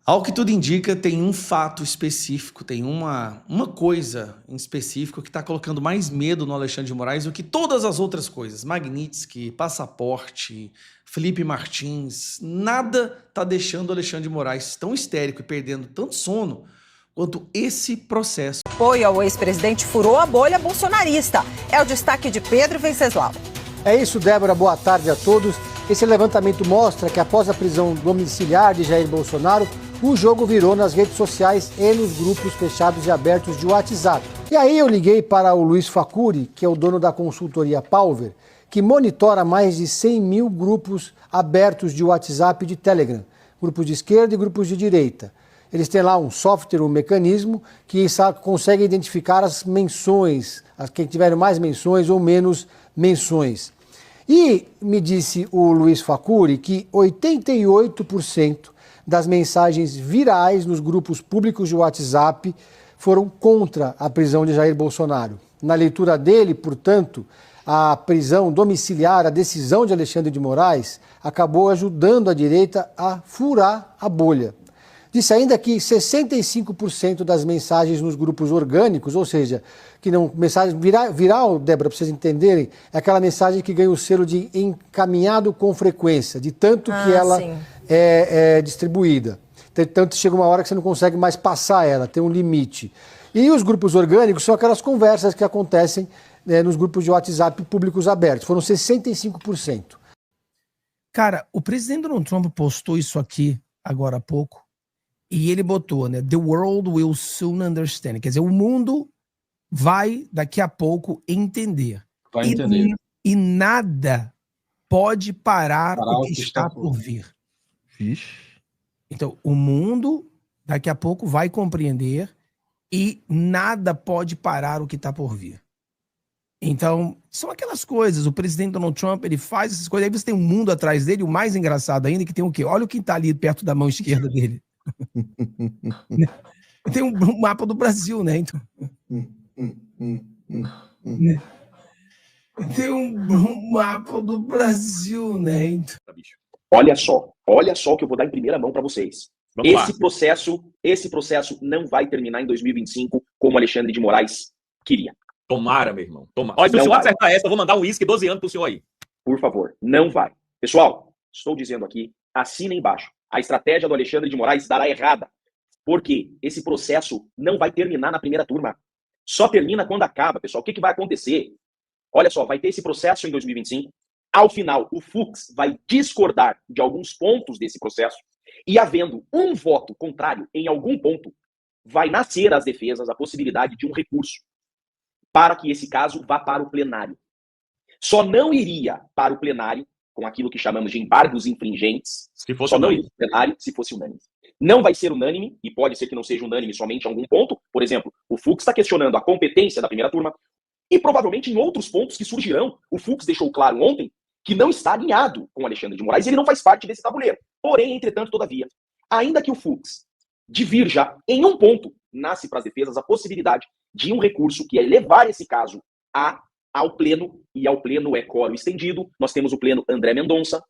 Ao que tudo indica, tem um fato específico, tem uma coisa em específico que está colocando mais medo no Alexandre de Moraes do que todas as outras coisas. Magnitsky, passaporte, Felipe Martins, nada está deixando o Alexandre de Moraes tão histérico e perdendo tanto sono quanto esse processo. Apoio ao ex-presidente furou a bolha bolsonarista. É o destaque de Pedro Venceslau. É isso, Débora. Boa tarde a todos. Esse levantamento mostra que após a prisão domiciliar de Jair Bolsonaro, o jogo virou nas redes sociais e nos grupos fechados e abertos de WhatsApp. E aí eu liguei para o Luiz Facuri, que é o dono da consultoria Palver, que monitora mais de 100 mil grupos abertos de WhatsApp e de Telegram, grupos de esquerda e grupos de direita. Eles têm lá um software, um mecanismo que consegue identificar as menções, quem tiveram mais menções ou menos menções. E me disse o Luiz Facuri que 88% das mensagens virais nos grupos públicos de WhatsApp foram contra a prisão de Jair Bolsonaro. Na leitura dele, portanto, a prisão domiciliar, a decisão de Alexandre de Moraes, acabou ajudando a direita a furar a bolha. Disse ainda que 65% das mensagens nos grupos orgânicos, ou seja, que não mensagem viral, Débora, para vocês entenderem, é aquela mensagem que ganha o selo de encaminhado com frequência, de tanto que ela é distribuída. Tanto chega uma hora que você não consegue mais passar ela, tem um limite. E os grupos orgânicos são aquelas conversas que acontecem nos grupos de WhatsApp públicos abertos. Foram 65%. Cara, o presidente Donald Trump postou isso aqui agora há pouco. E ele botou, né? The world will soon understand. Quer dizer, o mundo vai daqui a pouco entender. Vai entender. E nada pode parar o que está por vir. Vixe. Então, o mundo daqui a pouco vai compreender e nada pode parar o que está por vir. Então, são aquelas coisas. O presidente Donald Trump, ele faz essas coisas. Aí você tem um mundo atrás dele, o mais engraçado ainda, que tem o quê? Olha o que está ali perto da mão esquerda dele. Tem um mapa do Brasil, né? Então, tem um mapa do Brasil, né? Então... Olha só o que eu vou dar em primeira mão para vocês. Esse processo não vai terminar em 2025 como Alexandre de Moraes queria. Tomara, meu irmão. Tomara. Olha, se o senhor acertar essa, eu vou mandar um uísque 12 anos pro senhor aí. Por favor, não vai. Pessoal, estou dizendo aqui, assina embaixo. A estratégia do Alexandre de Moraes dará errada. Porque esse processo não vai terminar na primeira turma. Só termina quando acaba, pessoal. O que vai acontecer? Olha só, vai ter esse processo em 2025. Ao final, o Fux vai discordar de alguns pontos desse processo. E havendo um voto contrário em algum ponto, vai nascer às defesas a possibilidade de um recurso para que esse caso vá para o plenário. Só não iria para o plenário com aquilo que chamamos de embargos infringentes, não iria para o plenário se fosse unânime. Não vai ser unânime, e pode ser que não seja unânime somente em algum ponto. Por exemplo, o Fux está questionando a competência da primeira turma, e provavelmente em outros pontos que surgirão. O Fux deixou claro ontem que não está alinhado com Alexandre de Moraes, ele não faz parte desse tabuleiro. Porém, entretanto, todavia, ainda que o Fux divirja em um ponto, nasce para as defesas a possibilidade de um recurso que é levar esse caso ao pleno, e ao pleno é quórum estendido. Nós temos o pleno André Mendonça,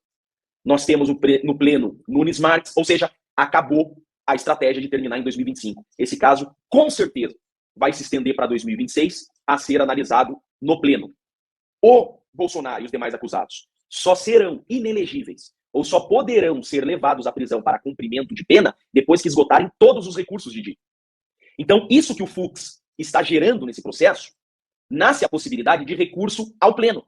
nós temos no pleno Nunes Marques, ou seja, acabou a estratégia de terminar em 2025. Esse caso, com certeza, vai se estender para 2026 a ser analisado no pleno. O Bolsonaro e os demais acusados só serão inelegíveis ou só poderão ser levados à prisão para cumprimento de pena depois que esgotarem todos os recursos de dívida. Então, isso que o Fux está gerando nesse processo, nasce a possibilidade de recurso ao pleno.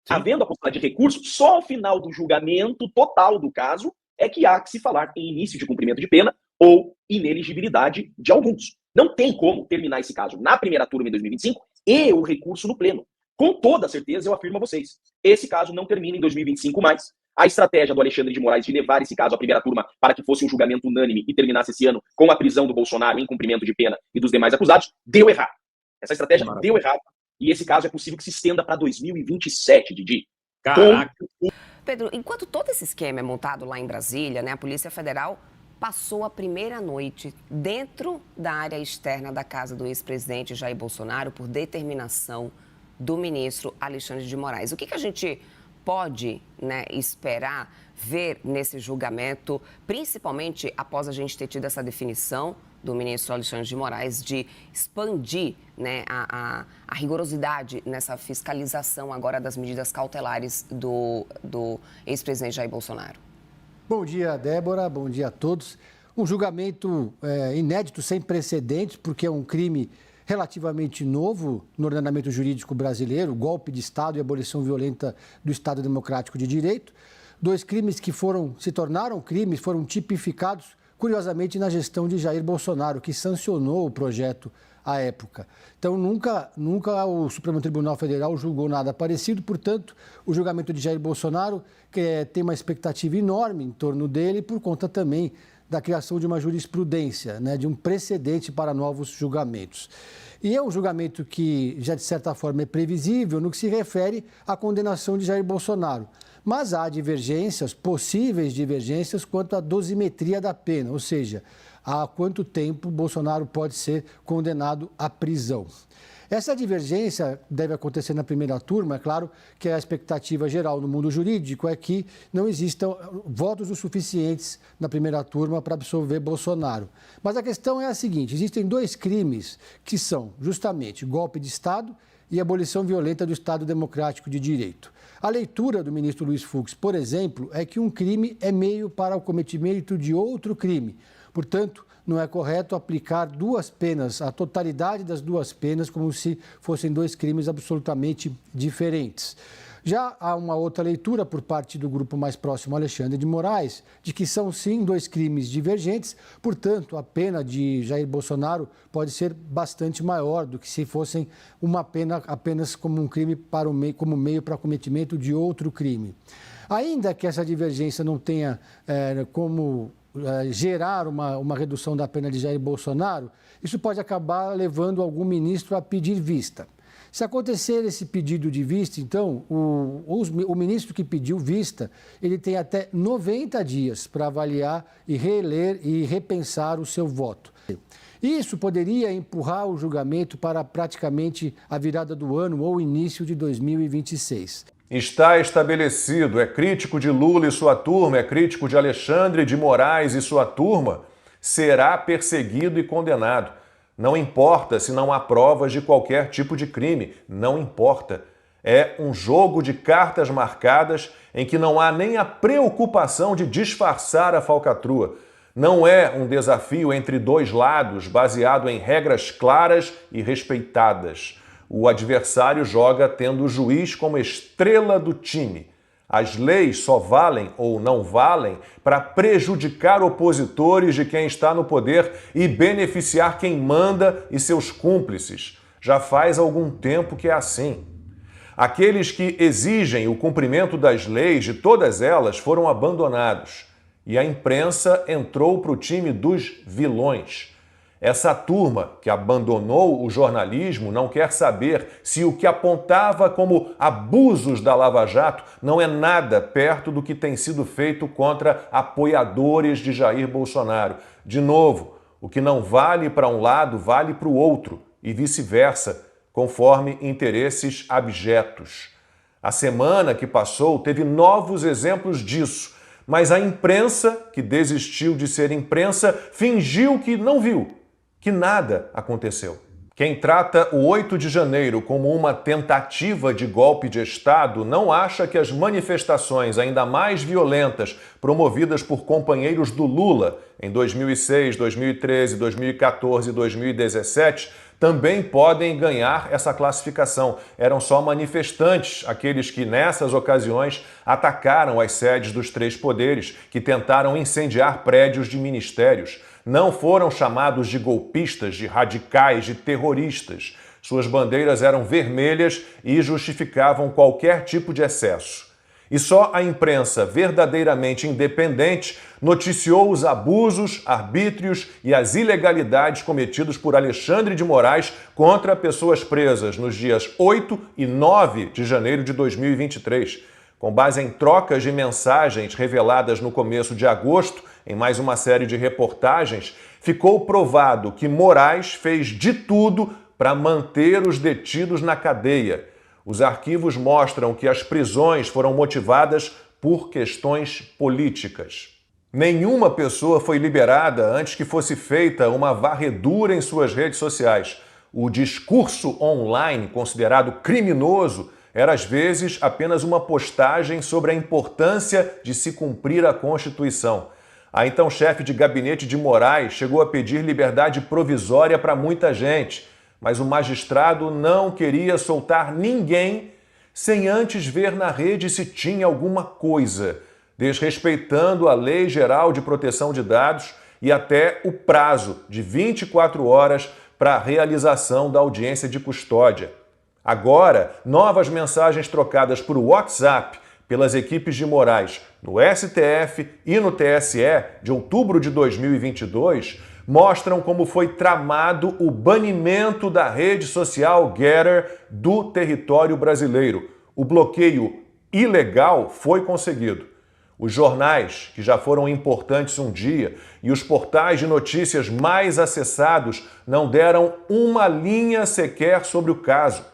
Sim. Havendo a possibilidade de recurso, só ao final do julgamento total do caso é que há que se falar em início de cumprimento de pena ou ineligibilidade de alguns. Não tem como terminar esse caso na primeira turma em 2025 e o recurso no pleno. Com toda certeza, eu afirmo a vocês, esse caso não termina em 2025 mais. A estratégia do Alexandre de Moraes de levar esse caso à primeira turma para que fosse um julgamento unânime e terminasse esse ano com a prisão do Bolsonaro em cumprimento de pena e dos demais acusados, deu errado. Essa estratégia deu errado. E esse caso é possível que se estenda para 2027, Didi. Caraca. Pedro, enquanto todo esse esquema é montado lá em Brasília, né, a Polícia Federal passou a primeira noite dentro da área externa da casa do ex-presidente Jair Bolsonaro por determinação do ministro Alexandre de Moraes. O que a gente pode, né, esperar ver nesse julgamento, principalmente após a gente ter tido essa definição do ministro Alexandre de Moraes de expandir, né, a rigorosidade nessa fiscalização agora das medidas cautelares do ex-presidente Jair Bolsonaro? Bom dia, Débora. Bom dia a todos. Um julgamento inédito, sem precedentes, porque é um crime relativamente novo no ordenamento jurídico brasileiro, golpe de Estado e abolição violenta do Estado Democrático de Direito. 2 crimes que se tornaram crimes, foram tipificados, curiosamente, na gestão de Jair Bolsonaro, que sancionou o projeto à época. Então, nunca o Supremo Tribunal Federal julgou nada parecido, portanto, o julgamento de Jair Bolsonaro tem uma expectativa enorme em torno dele, por conta também da criação de uma jurisprudência, né, de um precedente para novos julgamentos. E é um julgamento que, já de certa forma, é previsível no que se refere à condenação de Jair Bolsonaro. Mas há divergências, possíveis divergências, quanto à dosimetria da pena, ou seja, há quanto tempo Bolsonaro pode ser condenado à prisão. Essa divergência deve acontecer na primeira turma, é claro que a expectativa geral no mundo jurídico é que não existam votos o suficientes na primeira turma para absolver Bolsonaro. Mas a questão é a seguinte, existem 2 crimes que são justamente golpe de Estado e abolição violenta do Estado Democrático de Direito. A leitura do ministro Luiz Fux, por exemplo, é que um crime é meio para o cometimento de outro crime. Portanto, não é correto aplicar 2 penas, a totalidade das 2 penas, como se fossem 2 crimes absolutamente diferentes. Já há uma outra leitura por parte do grupo mais próximo, Alexandre de Moraes, de que são sim 2 crimes divergentes, portanto, a pena de Jair Bolsonaro pode ser bastante maior do que se fossem uma pena apenas como um crime como meio para cometimento de outro crime. Ainda que essa divergência não tenha como gerar uma redução da pena de Jair Bolsonaro, isso pode acabar levando algum ministro a pedir vista. Se acontecer esse pedido de vista, então, o ministro que pediu vista, ele tem até 90 dias para avaliar e reler e repensar o seu voto. Isso poderia empurrar o julgamento para praticamente a virada do ano ou início de 2026. Está estabelecido, é crítico de Lula e sua turma, é crítico de Alexandre de Moraes e sua turma, será perseguido e condenado. Não importa se não há provas de qualquer tipo de crime, não importa. É um jogo de cartas marcadas em que não há nem a preocupação de disfarçar a falcatrua. Não é um desafio entre 2 lados, baseado em regras claras e respeitadas. O adversário joga tendo o juiz como estrela do time. As leis só valem ou não valem para prejudicar opositores de quem está no poder e beneficiar quem manda e seus cúmplices. Já faz algum tempo que é assim. Aqueles que exigem o cumprimento das leis, de todas elas, foram abandonados. E a imprensa entrou para o time dos vilões. Essa turma que abandonou o jornalismo não quer saber se o que apontava como abusos da Lava Jato não é nada perto do que tem sido feito contra apoiadores de Jair Bolsonaro. De novo, o que não vale para um lado vale para o outro e vice-versa, conforme interesses abjetos. A semana que passou teve novos exemplos disso, mas a imprensa, que desistiu de ser imprensa, fingiu que não viu, que nada aconteceu. Quem trata o 8 de janeiro como uma tentativa de golpe de Estado não acha que as manifestações ainda mais violentas promovidas por companheiros do Lula em 2006, 2013, 2014 e 2017 também podem ganhar essa classificação. Eram só manifestantes, aqueles que nessas ocasiões atacaram as sedes dos 3 poderes, que tentaram incendiar prédios de ministérios. Não foram chamados de golpistas, de radicais, de terroristas. Suas bandeiras eram vermelhas e justificavam qualquer tipo de excesso. E só a imprensa verdadeiramente independente noticiou os abusos, arbítrios e as ilegalidades cometidos por Alexandre de Moraes contra pessoas presas nos dias 8 e 9 de janeiro de 2023. Com base em trocas de mensagens reveladas no começo de agosto, em mais uma série de reportagens, ficou provado que Moraes fez de tudo para manter os detidos na cadeia. Os arquivos mostram que as prisões foram motivadas por questões políticas. Nenhuma pessoa foi liberada antes que fosse feita uma varredura em suas redes sociais. O discurso online, considerado criminoso, era às vezes apenas uma postagem sobre a importância de se cumprir a Constituição. A então chefe de gabinete de Moraes chegou a pedir liberdade provisória para muita gente, mas o magistrado não queria soltar ninguém sem antes ver na rede se tinha alguma coisa, desrespeitando a Lei Geral de Proteção de Dados e até o prazo de 24 horas para a realização da audiência de custódia. Agora, novas mensagens trocadas por WhatsApp pelas equipes de Moraes no STF e no TSE de outubro de 2022 mostram como foi tramado o banimento da rede social Getter do território brasileiro. O bloqueio ilegal foi conseguido. Os jornais, que já foram importantes um dia, e os portais de notícias mais acessados não deram uma linha sequer sobre o caso.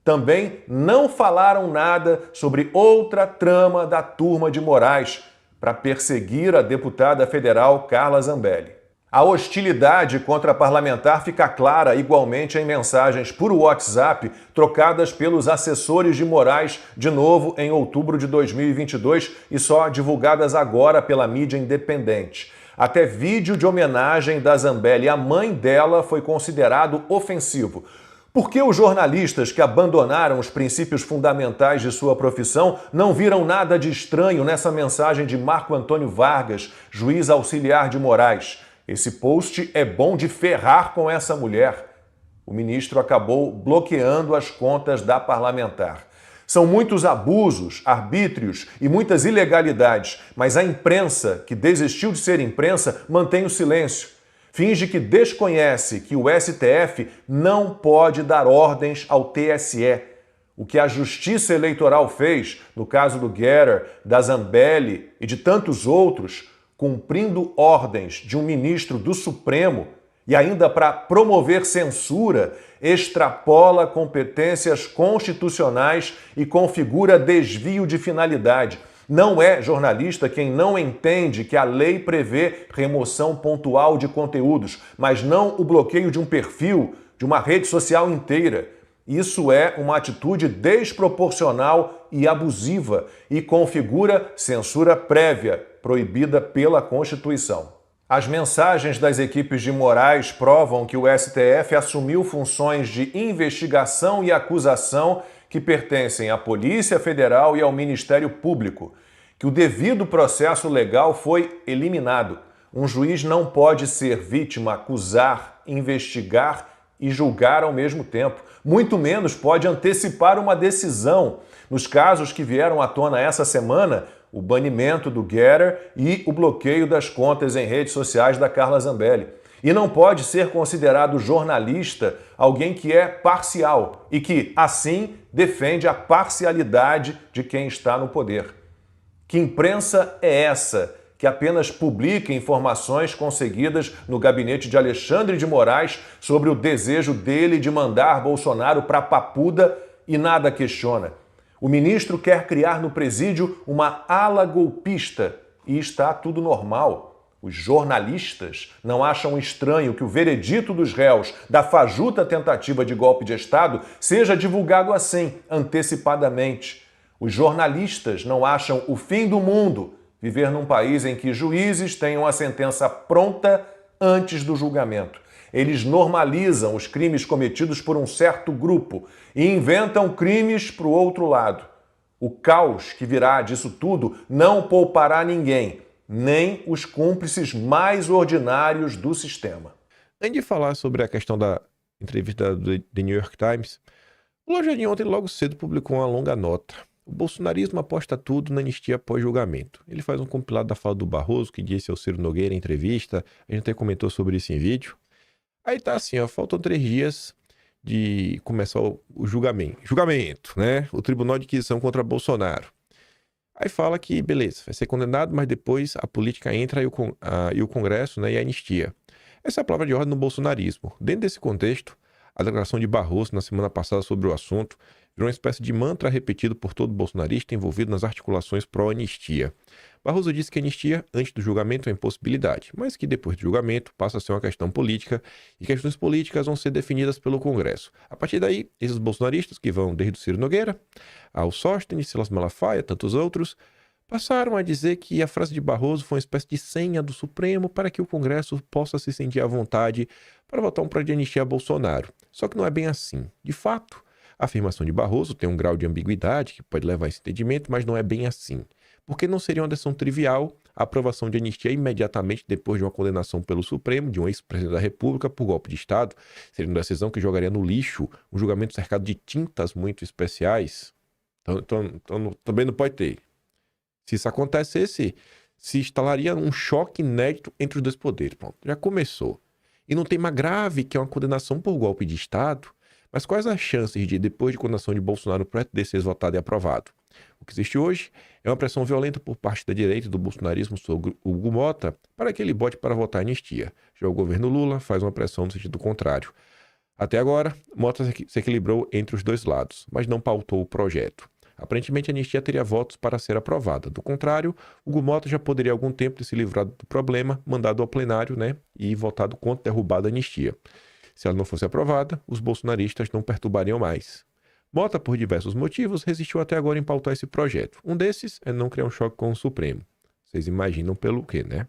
Também não falaram nada sobre outra trama da turma de Moraes para perseguir a deputada federal Carla Zambelli. A hostilidade contra a parlamentar fica clara igualmente em mensagens por WhatsApp trocadas pelos assessores de Moraes, de novo em outubro de 2022 e só divulgadas agora pela mídia independente. Até vídeo de homenagem da Zambelli à mãe dela foi considerado ofensivo. Por que os jornalistas que abandonaram os princípios fundamentais de sua profissão não viram nada de estranho nessa mensagem de Marco Antônio Vargas, juiz auxiliar de Moraes? Esse post é bom de ferrar com essa mulher. O ministro acabou bloqueando as contas da parlamentar. São muitos abusos, arbítrios e muitas ilegalidades, mas a imprensa, que desistiu de ser imprensa, mantém o silêncio. Finge que desconhece que o STF não pode dar ordens ao TSE. O que a Justiça Eleitoral fez, no caso do Getter, da Zambelli e de tantos outros, cumprindo ordens de um ministro do Supremo e ainda para promover censura, extrapola competências constitucionais e configura desvio de finalidade. Não é jornalista quem não entende que a lei prevê remoção pontual de conteúdos, mas não o bloqueio de um perfil, de uma rede social inteira. Isso é uma atitude desproporcional e abusiva e configura censura prévia, proibida pela Constituição. As mensagens das equipes de Moraes provam que o STF assumiu funções de investigação e acusação que pertencem à Polícia Federal e ao Ministério Público, que o devido processo legal foi eliminado. Um juiz não pode ser vítima, acusar, investigar e julgar ao mesmo tempo. Muito menos pode antecipar uma decisão. Nos casos que vieram à tona essa semana, o banimento do Getter e o bloqueio das contas em redes sociais da Carla Zambelli. E não pode ser considerado jornalista alguém que é parcial e que, assim, defende a parcialidade de quem está no poder. Que imprensa é essa que apenas publica informações conseguidas no gabinete de Alexandre de Moraes sobre o desejo dele de mandar Bolsonaro para a papuda e nada questiona? O ministro quer criar no presídio uma ala golpista e está tudo normal. Os jornalistas não acham estranho que o veredito dos réus da fajuta tentativa de golpe de Estado seja divulgado assim, antecipadamente. Os jornalistas não acham o fim do mundo viver num país em que juízes tenham a sentença pronta antes do julgamento. Eles normalizam os crimes cometidos por um certo grupo e inventam crimes para o outro lado. O caos que virá disso tudo não poupará ninguém, nem os cúmplices mais ordinários do sistema. Antes de falar sobre a questão da entrevista do The New York Times, o Lojinha ontem logo cedo publicou uma longa nota. O bolsonarismo aposta tudo na anistia após julgamento. Ele faz um compilado da fala do Barroso, que disse ao Ciro Nogueira em entrevista, a gente até comentou sobre isso em vídeo. Aí tá assim, ó, faltam 3 dias de começar o julgamento, né? O Tribunal de Inquisição contra Bolsonaro. Aí fala que, beleza, vai ser condenado, mas depois a política entra e o Congresso, né, e a anistia. Essa é a palavra de ordem no bolsonarismo. Dentro desse contexto, a declaração de Barroso na semana passada sobre o assunto Virou uma espécie de mantra repetido por todo bolsonarista envolvido nas articulações pró-anistia. Barroso disse que a anistia, antes do julgamento, é uma impossibilidade, mas que depois do julgamento passa a ser uma questão política e questões políticas vão ser definidas pelo Congresso. A partir daí, esses bolsonaristas, que vão desde o Ciro Nogueira ao Sóstenes, Silas Malafaia, tantos outros, passaram a dizer que a frase de Barroso foi uma espécie de senha do Supremo para que o Congresso possa se sentir à vontade para votar um projeto de anistia a Bolsonaro. Só que não é bem assim. De fato, a afirmação de Barroso tem um grau de ambiguidade que pode levar a esse entendimento, mas não é bem assim. Porque não seria uma decisão trivial a aprovação de anistia imediatamente depois de uma condenação pelo Supremo de um ex-presidente da República por golpe de Estado. Seria uma decisão que jogaria no lixo um julgamento cercado de tintas muito especiais. Então também não pode ter. Se isso acontecesse, se instalaria um choque inédito entre os dois poderes. Pronto, já começou. E não tem mais grave que é uma condenação por golpe de Estado. Mas quais as chances de, depois de condenação de Bolsonaro, o projeto desse ser votado e aprovado? O que existe hoje é uma pressão violenta por parte da direita e do bolsonarismo sobre Hugo Mota para que ele bote para votar a anistia. Já o governo Lula faz uma pressão no sentido contrário. Até agora, Mota se equilibrou entre os dois lados, mas não pautou o projeto. Aparentemente, a anistia teria votos para ser aprovada. Do contrário, Hugo Mota já poderia há algum tempo ter se livrado do problema, mandado ao plenário, e votado contra derrubada a anistia. Se ela não fosse aprovada, os bolsonaristas não perturbariam mais. Mota, por diversos motivos, resistiu até agora em pautar esse projeto. Um desses é não criar um choque com o Supremo. Vocês imaginam pelo quê, né?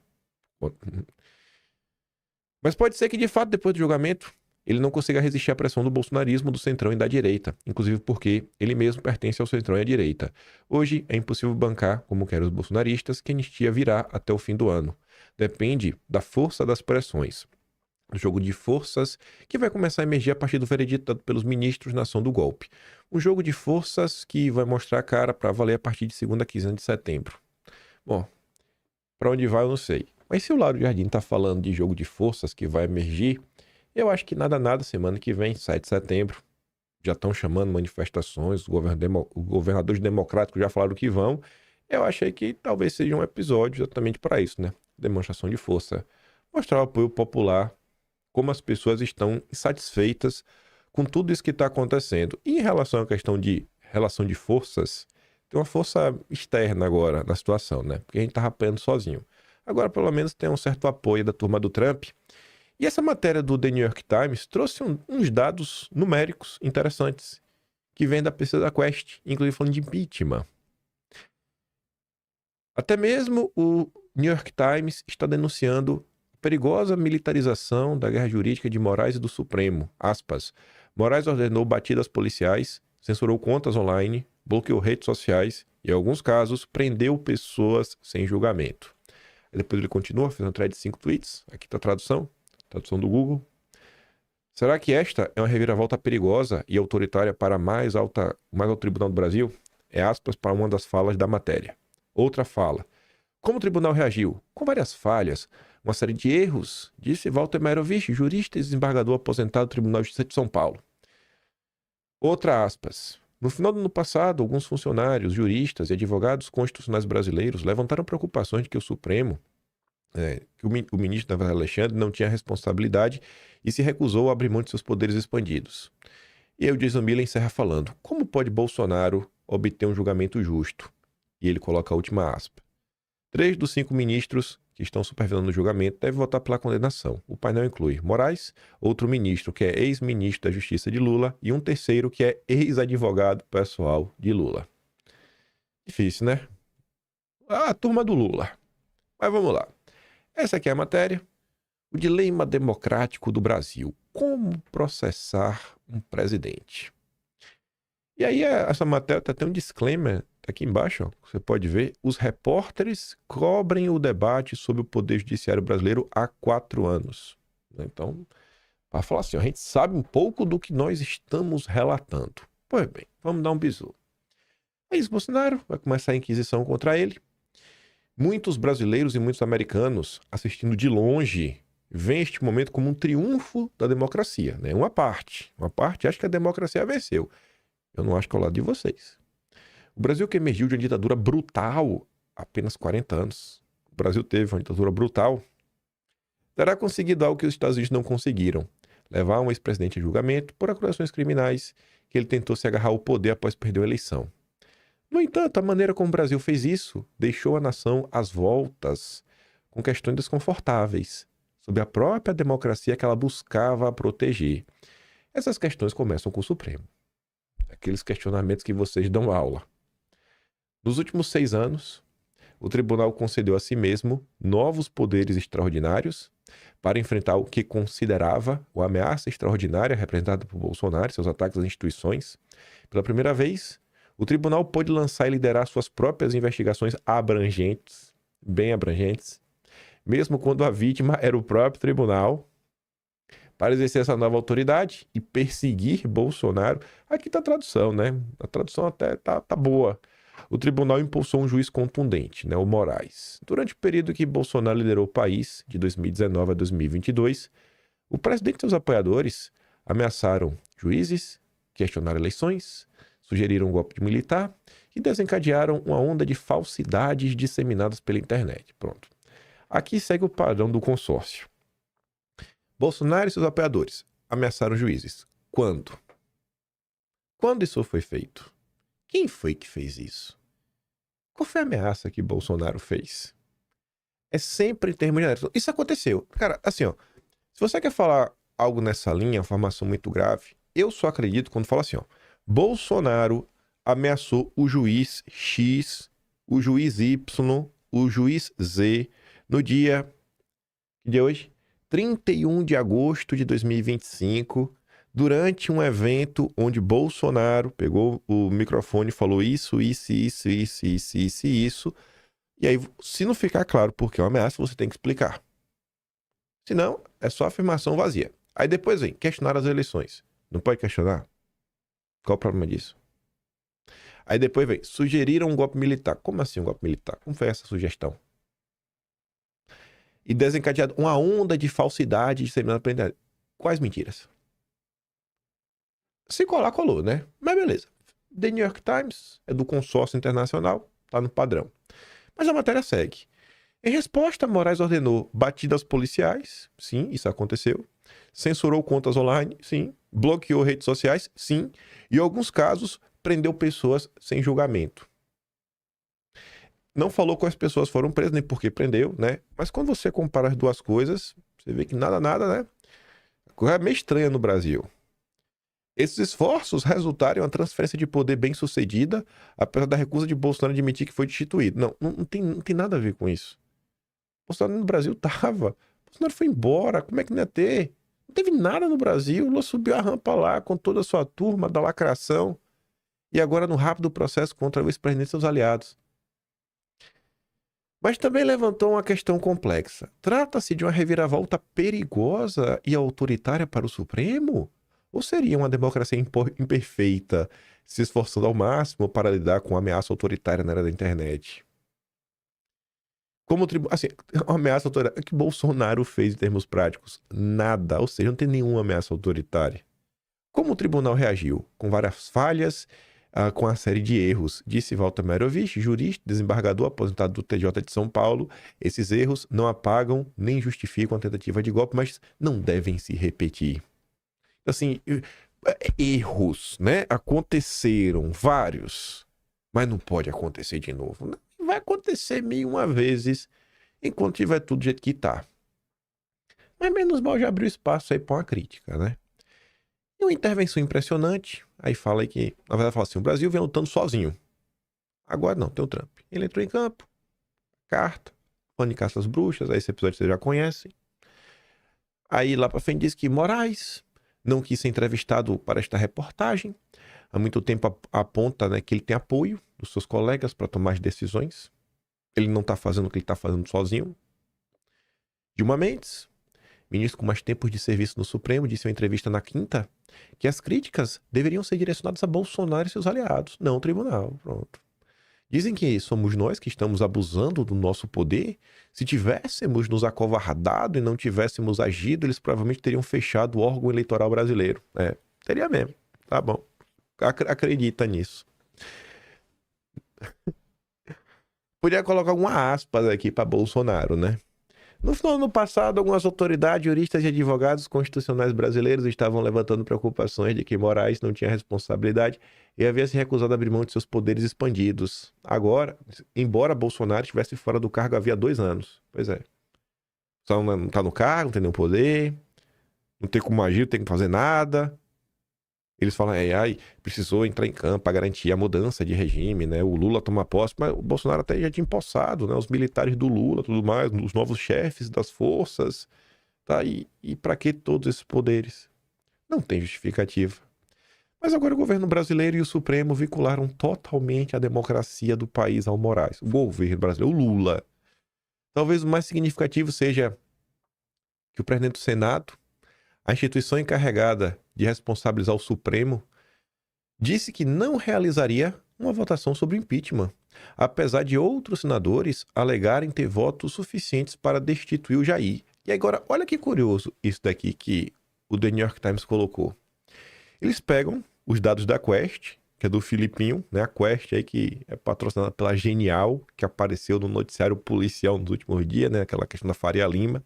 Mas pode ser que, de fato, depois do julgamento, ele não consiga resistir à pressão do bolsonarismo, do centrão e da direita, inclusive porque ele mesmo pertence ao centrão e à direita. Hoje é impossível bancar, como querem os bolsonaristas, que a anistia virá até o fim do ano. Depende da força das pressões. O jogo de forças que vai começar a emergir a partir do veredito dado pelos ministros na ação do golpe. Um jogo de forças que vai mostrar a cara para valer a partir de segunda quinzena de setembro. Bom, para onde vai eu não sei. Mas se o Lauro Jardim está falando de jogo de forças que vai emergir, eu acho que nada, semana que vem, 7 de setembro, já estão chamando manifestações, os governadores democráticos já falaram que vão. Eu achei que talvez seja um episódio exatamente para isso, né? Demonstração de força. Mostrar o apoio popular, como as pessoas estão insatisfeitas com tudo isso que está acontecendo. E em relação à questão de relação de forças, tem uma força externa agora na situação, né? Porque a gente estava apanhando sozinho. Agora, pelo menos, tem um certo apoio da turma do Trump. E essa matéria do The New York Times trouxe uns dados numéricos interessantes, que vêm da pesquisa da Quest, inclusive falando de impeachment. Até mesmo o New York Times está denunciando perigosa militarização da guerra jurídica de Moraes e do Supremo. Aspas. Moraes ordenou batidas policiais, censurou contas online, bloqueou redes sociais e, em alguns casos, prendeu pessoas sem julgamento. E depois ele continua, fez uma thread de 5 tweets. Aqui está a tradução do Google. Será que esta é uma reviravolta perigosa e autoritária para mais alto tribunal do Brasil? É aspas para uma das falas da matéria. Outra fala. Como o tribunal reagiu? Com várias falhas, uma série de erros, disse Walter Merovich, jurista e desembargador aposentado do Tribunal de Justiça de São Paulo. Outra aspas. No final do ano passado, alguns funcionários, juristas e advogados constitucionais brasileiros levantaram preocupações de que o Supremo, que o ministro Davi Alexandre não tinha responsabilidade e se recusou a abrir mão de seus poderes expandidos. E aí o Jason Miller encerra falando, como pode Bolsonaro obter um julgamento justo? E ele coloca a última aspa. 3 dos 5 ministros que estão supervisionando o julgamento devem votar pela condenação. O painel inclui Moraes, outro ministro que é ex-ministro da Justiça de Lula e um terceiro que é ex-advogado pessoal de Lula. Difícil, né? A turma do Lula. Mas vamos lá. Essa aqui é a matéria. O dilema democrático do Brasil. Como processar um presidente? E aí essa matéria tem um disclaimer aqui embaixo, ó, você pode ver, os repórteres cobrem o debate sobre o Poder Judiciário brasileiro há 4 anos. Então, para falar assim, a gente sabe um pouco do que nós estamos relatando. Pois bem, vamos dar um bisu. É isso, Bolsonaro vai começar a inquisição contra ele. Muitos brasileiros e muitos americanos, assistindo de longe, veem este momento como um triunfo da democracia, né? Uma parte acha que a democracia venceu. Eu não acho que é ao lado de vocês. O Brasil que emergiu de uma ditadura brutal há apenas 40 anos. O Brasil teve uma ditadura brutal. Terá conseguido algo que os Estados Unidos não conseguiram. Levar um ex-presidente a julgamento por acusações criminais que ele tentou se agarrar ao poder após perder a eleição. No entanto, a maneira como o Brasil fez isso deixou a nação às voltas com questões desconfortáveis sobre a própria democracia que ela buscava proteger. Essas questões começam com o Supremo. Aqueles questionamentos que vocês dão aula. Nos últimos 6 anos, o tribunal concedeu a si mesmo novos poderes extraordinários para enfrentar o que considerava a ameaça extraordinária representada por Bolsonaro e seus ataques às instituições. Pela primeira vez, o tribunal pôde lançar e liderar suas próprias investigações abrangentes, bem abrangentes, mesmo quando a vítima era o próprio tribunal, para exercer essa nova autoridade e perseguir Bolsonaro. Aqui está a tradução, né? A tradução até tá boa. O tribunal impulsou um juiz contundente, né, o Moraes. Durante o período que Bolsonaro liderou o país, de 2019 a 2022, o presidente e seus apoiadores ameaçaram juízes, questionaram eleições, sugeriram um golpe militar e desencadearam uma onda de falsidades disseminadas pela internet. Pronto. Aqui segue o padrão do consórcio. Bolsonaro e seus apoiadores ameaçaram juízes. Quando? Quando isso foi feito? Quem foi que fez isso? Qual foi a ameaça que Bolsonaro fez? É sempre em termos de... Isso aconteceu. Cara, assim, ó. Se você quer falar algo nessa linha, uma informação muito grave, eu só acredito quando fala assim, ó. Bolsonaro ameaçou o juiz X, o juiz Y, o juiz Z, no dia... Que dia é hoje? 31 de agosto de 2025, durante um evento onde Bolsonaro pegou o microfone e falou isso. E aí, se não ficar claro porque é uma ameaça, você tem que explicar. Senão, é só afirmação vazia. Aí depois vem questionar as eleições. Não pode questionar? Qual o problema disso? Aí depois vem, sugeriram um golpe militar. Como assim um golpe militar? Como foi essa sugestão? E desencadeado uma onda de falsidade disseminada pela internet. Quais mentiras? Se colar, colou, né? Mas beleza. The New York Times é do consórcio internacional, tá no padrão. Mas a matéria segue. Em resposta, Moraes ordenou batidas policiais, sim, isso aconteceu. Censurou contas online, sim. Bloqueou redes sociais, sim. E em alguns casos, prendeu pessoas sem julgamento. Não falou quais pessoas foram presas, nem por que prendeu, né? Mas quando você compara as duas coisas, você vê que nada, né? A coisa é meio estranha no Brasil. Esses esforços resultaram em uma transferência de poder bem sucedida, apesar da recusa de Bolsonaro admitir que foi destituído. Não tem nada a ver com isso. Bolsonaro no Brasil tava. Bolsonaro foi embora. Como é que não ia ter? Não teve nada no Brasil. Lula subiu a rampa lá com toda a sua turma da lacração. E agora no rápido processo contra o ex-presidente e seus aliados. Mas também levantou uma questão complexa. Trata-se de uma reviravolta perigosa e autoritária para o Supremo? Ou seria uma democracia imperfeita, se esforçando ao máximo para lidar com a ameaça autoritária na era da internet? Como assim, uma ameaça autoritária que Bolsonaro fez em termos práticos? Nada, ou seja, não tem nenhuma ameaça autoritária. Como o tribunal reagiu? Com várias falhas, com a série de erros, disse Walter Merovich, jurista, desembargador aposentado do TJ de São Paulo. Esses erros não apagam nem justificam a tentativa de golpe, mas não devem se repetir. Assim, erros, né? Aconteceram vários, mas não pode acontecer de novo. Vai acontecer 1001 vezes enquanto tiver tudo do jeito que tá. Mas menos mal já abriu espaço aí para uma crítica, né? E uma intervenção impressionante. Aí fala aí que, na verdade, fala assim: o Brasil vem lutando sozinho. Agora não, tem o Trump. Ele entrou em campo, carta, plano de caça às bruxas, aí esse episódio vocês já conhecem. Aí lá pra frente diz que Moraes não quis ser entrevistado para esta reportagem. Há muito tempo aponta, né, que ele tem apoio dos seus colegas para tomar as decisões. Ele não está fazendo o que ele está fazendo sozinho. Dilma Mendes, ministro com mais tempos de serviço no Supremo, disse em uma entrevista na quinta que as críticas deveriam ser direcionadas a Bolsonaro e seus aliados, não o tribunal. Pronto. Dizem que somos nós que estamos abusando do nosso poder. Se tivéssemos nos acovardado e não tivéssemos agido, eles provavelmente teriam fechado o órgão eleitoral brasileiro. Teria mesmo. Tá bom. Acredita nisso. Podia colocar alguma aspas aqui para Bolsonaro, né? No final do ano passado, algumas autoridades, juristas e advogados constitucionais brasileiros estavam levantando preocupações de que Moraes não tinha responsabilidade e havia se recusado a abrir mão de seus poderes expandidos. Agora, embora Bolsonaro estivesse fora do cargo havia 2 anos. Pois é. Só não está no cargo, não tem nenhum poder, não tem como agir, não tem como fazer nada. Eles falam, precisou entrar em campo para garantir a mudança de regime, né? O Lula toma posse, mas o Bolsonaro até já tinha empossado, né? Os militares do Lula, tudo mais, os novos chefes das forças, tá? E para que todos esses poderes? Não tem justificativa. Mas agora o governo brasileiro e o Supremo vincularam totalmente a democracia do país ao Moraes. O governo brasileiro, o Lula. Talvez o mais significativo seja que o presidente do Senado, a instituição encarregada de responsabilizar o Supremo, disse que não realizaria uma votação sobre impeachment, apesar de outros senadores alegarem ter votos suficientes para destituir o Jair. E agora, olha que curioso isso daqui que o The New York Times colocou. Eles pegam os dados da Quest, que é do Filipinho, né? A Quest aí que é patrocinada pela Genial, que apareceu no noticiário policial nos últimos dias, né? Aquela questão da Faria Lima.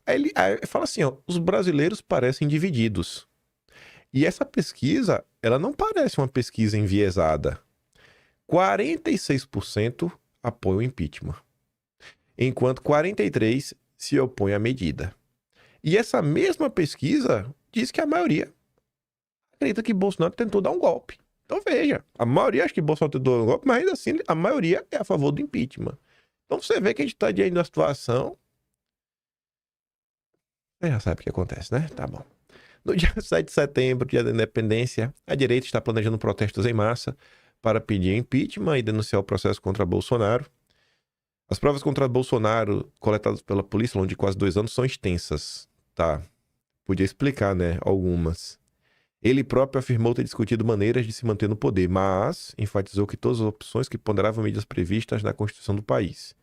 Aí ele fala assim, ó, os brasileiros parecem divididos. E essa pesquisa, ela não parece uma pesquisa enviesada. 46% apoiam o impeachment, enquanto 43% se opõem à medida. E essa mesma pesquisa diz que a maioria acredita que Bolsonaro tentou dar um golpe. Então veja, a maioria acha que Bolsonaro tentou dar um golpe, mas ainda assim a maioria é a favor do impeachment. Então você vê que a gente está diante da situação. Você já sabe o que acontece, né? Tá bom. No dia 7 de setembro, dia da independência, a direita está planejando protestos em massa para pedir impeachment e denunciar o processo contra Bolsonaro. As provas contra Bolsonaro coletadas pela polícia ao longo de quase 2 anos são extensas, tá? Podia explicar, né? Algumas. Ele próprio afirmou ter discutido maneiras de se manter no poder, mas enfatizou que todas as opções que ponderavam medidas previstas na Constituição do país.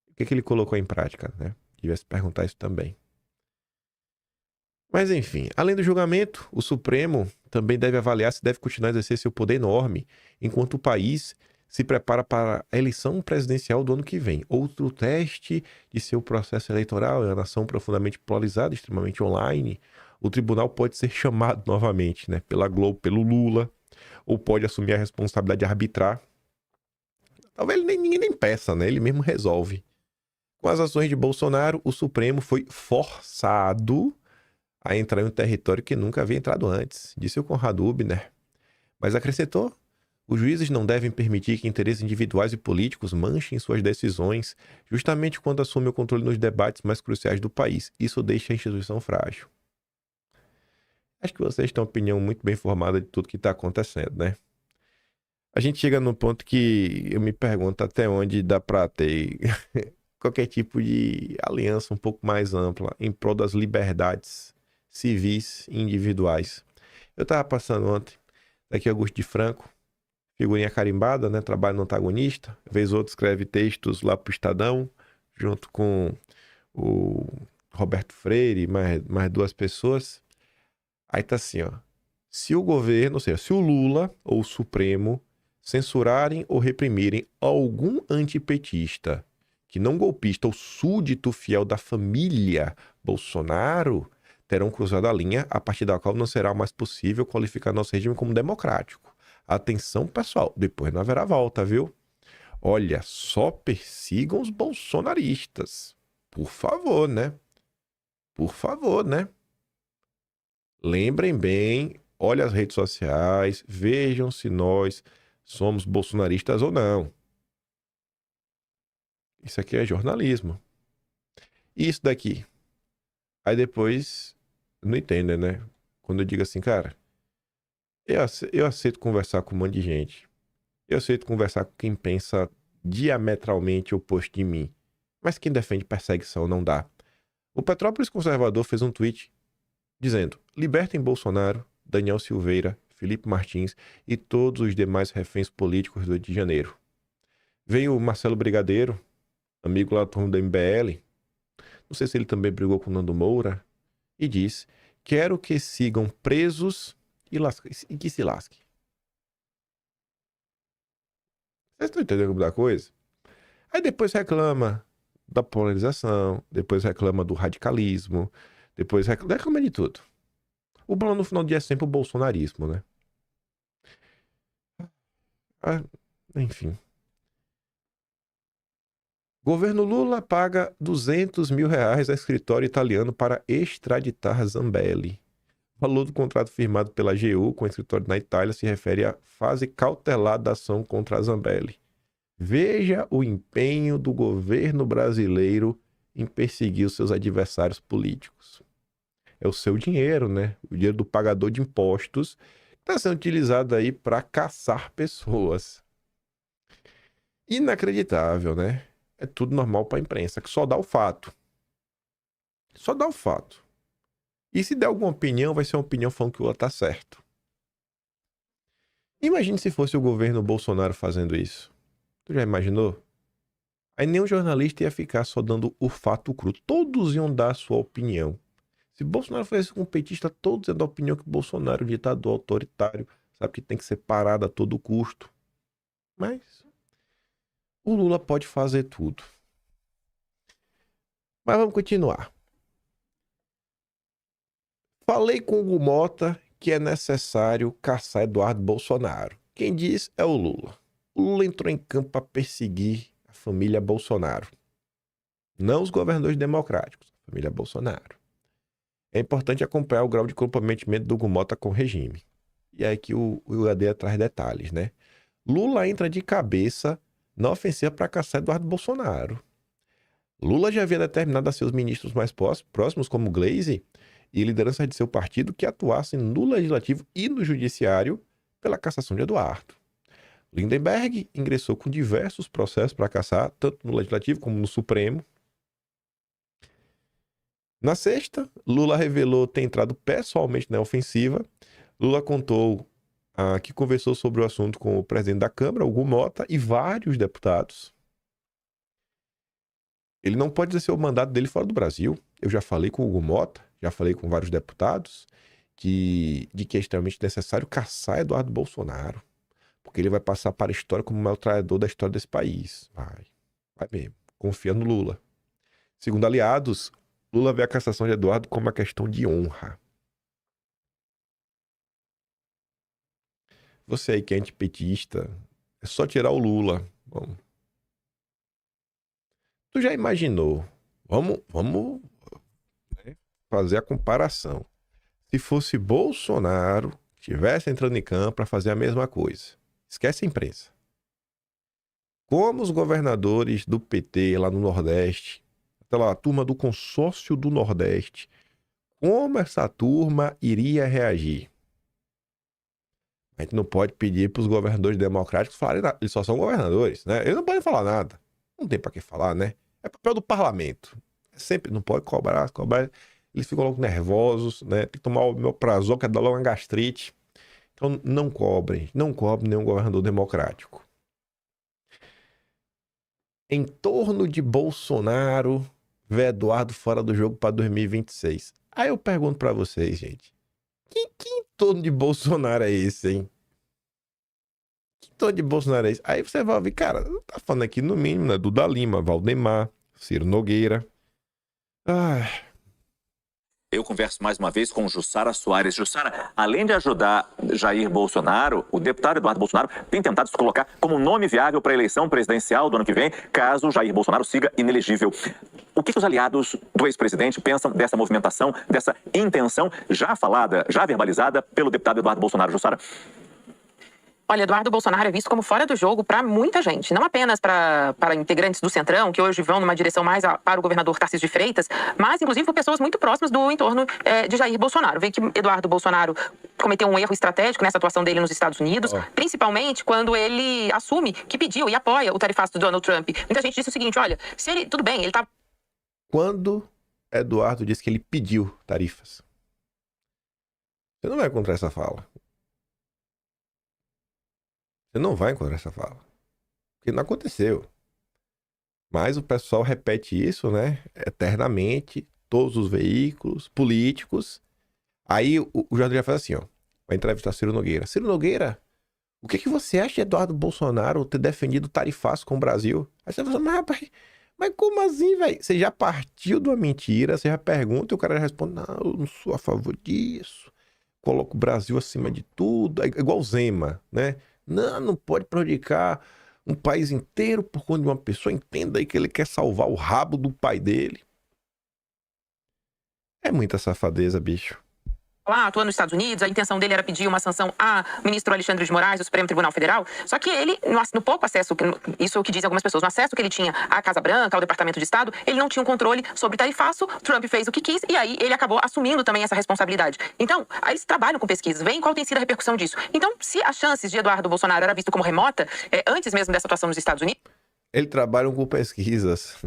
O que ele colocou em prática, né? Devia se perguntar isso também. Mas enfim, além do julgamento, o Supremo também deve avaliar se deve continuar a exercer seu poder enorme enquanto o país se prepara para a eleição presidencial do ano que vem. Outro teste de seu processo eleitoral é a nação profundamente polarizada, extremamente online. O tribunal pode ser chamado novamente, né, pela Globo, pelo Lula, ou pode assumir a responsabilidade de arbitrar. Talvez ninguém nem peça, né? Ele mesmo resolve. Com as ações de Bolsonaro, o Supremo foi forçado a entrar em um território que nunca havia entrado antes, disse o Conrado Hübner. Mas acrescentou, os juízes não devem permitir que interesses individuais e políticos manchem suas decisões, justamente quando assumem o controle nos debates mais cruciais do país. Isso deixa a instituição frágil. Acho que vocês têm uma opinião muito bem formada de tudo que está acontecendo, né? A gente chega num ponto que eu me pergunto até onde dá para ter qualquer tipo de aliança um pouco mais ampla em prol das liberdades civis e individuais. Eu estava passando ontem, daqui Augusto de Franco, figurinha carimbada, né? Trabalha no antagonista, vez ou outra escreve textos lá pro Estadão, junto com o Roberto Freire, mais 2 pessoas. Aí tá assim, ó. Se o governo, ou seja, se o Lula ou o Supremo censurarem ou reprimirem algum antipetista, que não golpista ou súdito fiel da família Bolsonaro, terão cruzado a linha a partir da qual não será mais possível qualificar nosso regime como democrático. Atenção, pessoal, depois não haverá volta, viu? Olha, só persigam os bolsonaristas. Por favor, né? Por favor, né? Lembrem bem, olhem as redes sociais, vejam se nós somos bolsonaristas ou não. Isso aqui é jornalismo. E isso daqui? Aí depois, não entendem, né? Quando eu digo assim, cara, eu aceito conversar com um monte de gente. Eu aceito conversar com quem pensa diametralmente oposto de mim. Mas quem defende perseguição não dá. O Petrópolis Conservador fez um tweet dizendo: libertem Bolsonaro, Daniel Silveira, Felipe Martins e todos os demais reféns políticos do Rio de Janeiro. Veio o Marcelo Brigadeiro, amigo lá do turno do MBL, não sei se ele também brigou com o Nando Moura, e diz: quero que sigam presos e que se lasque. Vocês estão entendendo como da coisa? Aí depois reclama da polarização, depois reclama do radicalismo, depois reclama de tudo. O problema no final do dia é sempre o bolsonarismo, né? Enfim. Governo Lula paga 200 mil reais a escritório italiano para extraditar Zambelli. O valor do contrato firmado pela AGU com o escritório na Itália se refere à fase cautelar da ação contra Zambelli. Veja o empenho do governo brasileiro em perseguir os seus adversários políticos. É o seu dinheiro, né? O dinheiro do pagador de impostos que está sendo utilizado aí para caçar pessoas. Inacreditável, né? É tudo normal para a imprensa, que só dá o fato. Só dá o fato. E se der alguma opinião, vai ser uma opinião falando que o outro tá certo. Imagine se fosse o governo Bolsonaro fazendo isso. Tu já imaginou? Aí nenhum jornalista ia ficar só dando o fato cru. Todos iam dar a sua opinião. Se Bolsonaro fizesse com um petista, todos iam dar a opinião que Bolsonaro é um ditador autoritário, sabe que tem que ser parado a todo custo. Mas o Lula pode fazer tudo. Mas vamos continuar. Falei com o Hugo Mota que é necessário caçar Eduardo Bolsonaro. Quem diz é o Lula. O Lula entrou em campo para perseguir a família Bolsonaro. Não os governadores democráticos, a família Bolsonaro. É importante acompanhar o grau de comprometimento do Hugo Mota com o regime. E aí que o UAD traz detalhes, né? Lula entra de cabeça na ofensiva para caçar Eduardo Bolsonaro. Lula já havia determinado a seus ministros mais próximos, como Gleisi, e liderança de seu partido, que atuassem no Legislativo e no Judiciário pela cassação de Eduardo. Lindenberg ingressou com diversos processos para caçar, tanto no Legislativo como no Supremo. Na sexta, Lula revelou ter entrado pessoalmente na ofensiva. Lula contou que conversou sobre o assunto com o presidente da Câmara, Hugo Mota, e vários deputados. Ele não pode exercer o mandato dele fora do Brasil. Eu já falei com o Hugo Mota, já falei com vários deputados, de que é extremamente necessário caçar Eduardo Bolsonaro, porque ele vai passar para a história como o maior traidor da história desse país. Vai mesmo. Confia no Lula. Segundo aliados, Lula vê a cassação de Eduardo como uma questão de honra. Você aí que é antipetista, é só tirar o Lula. Bom, tu já imaginou? Vamos fazer a comparação. Se fosse Bolsonaro que estivesse entrando em campo para fazer a mesma coisa. Esquece a imprensa. Como os governadores do PT lá no Nordeste, até lá, a turma do consórcio do Nordeste, como essa turma iria reagir? A gente não pode pedir para os governadores democráticos falarem nada. Eles só são governadores, né? Eles não podem falar nada. Não tem para que falar, né? É papel do parlamento. Sempre não pode cobrar. Eles ficam logo nervosos, né? Tem que tomar o omeprazol, que dá logo uma gastrite. Então não cobrem nenhum governador democrático. Em torno de Bolsonaro, vê Eduardo fora do jogo para 2026. Aí eu pergunto para vocês, gente. Que em torno de Bolsonaro é esse, hein? Que em torno de Bolsonaro é esse? Aí você vai ouvir, cara, tá falando aqui no mínimo, né? Duda Lima, Valdemar, Ciro Nogueira. Eu converso mais uma vez com Jussara Soares. Jussara, além de ajudar Jair Bolsonaro, o deputado Eduardo Bolsonaro tem tentado se colocar como nome viável para a eleição presidencial do ano que vem, caso Jair Bolsonaro siga inelegível. O que os aliados do ex-presidente pensam dessa movimentação, dessa intenção já falada, já verbalizada pelo deputado Eduardo Bolsonaro? Jussara? Olha, Eduardo Bolsonaro é visto como fora do jogo para muita gente, não apenas para integrantes do Centrão, que hoje vão numa direção mais para o governador Tarcísio de Freitas, mas inclusive por pessoas muito próximas do entorno de Jair Bolsonaro. Vê que Eduardo Bolsonaro cometeu um erro estratégico nessa atuação dele nos Estados Unidos, principalmente quando ele assume que pediu e apoia o tarifaço do Donald Trump. Muita gente disse o seguinte, olha, se ele, tudo bem, ele tá... Quando Eduardo disse que ele pediu tarifas, você não vai encontrar essa fala. Você não vai encontrar essa fala. Porque não aconteceu. Mas o pessoal repete isso, né? Eternamente. Todos os veículos políticos. Aí o jornalista faz assim, ó. Vai entrevistar Ciro Nogueira. Ciro Nogueira, o que você acha de Eduardo Bolsonaro ter defendido o tarifaço com o Brasil? Aí você fala, mas rapaz, Mas como assim, velho? Você já partiu de uma mentira, você já pergunta e o cara já responde, não, eu não sou a favor disso. Coloca o Brasil acima de tudo. É igual Zema, né? Não pode prejudicar um país inteiro por conta de uma pessoa. Entenda aí que ele quer salvar o rabo do pai dele. É muita safadeza, bicho. Lá, atuando nos Estados Unidos, a intenção dele era pedir uma sanção a ministro Alexandre de Moraes, do Supremo Tribunal Federal, só que ele, no pouco acesso, isso é o que dizem algumas pessoas, no acesso que ele tinha à Casa Branca, ao Departamento de Estado, ele não tinha um controle sobre tarifaço, Trump fez o que quis, e aí ele acabou assumindo também essa responsabilidade. Então, aí eles trabalham com pesquisas, veem qual tem sido a repercussão disso. Então, se as chances de Eduardo Bolsonaro era visto como remota, antes mesmo dessa atuação nos Estados Unidos... Eles trabalham com pesquisas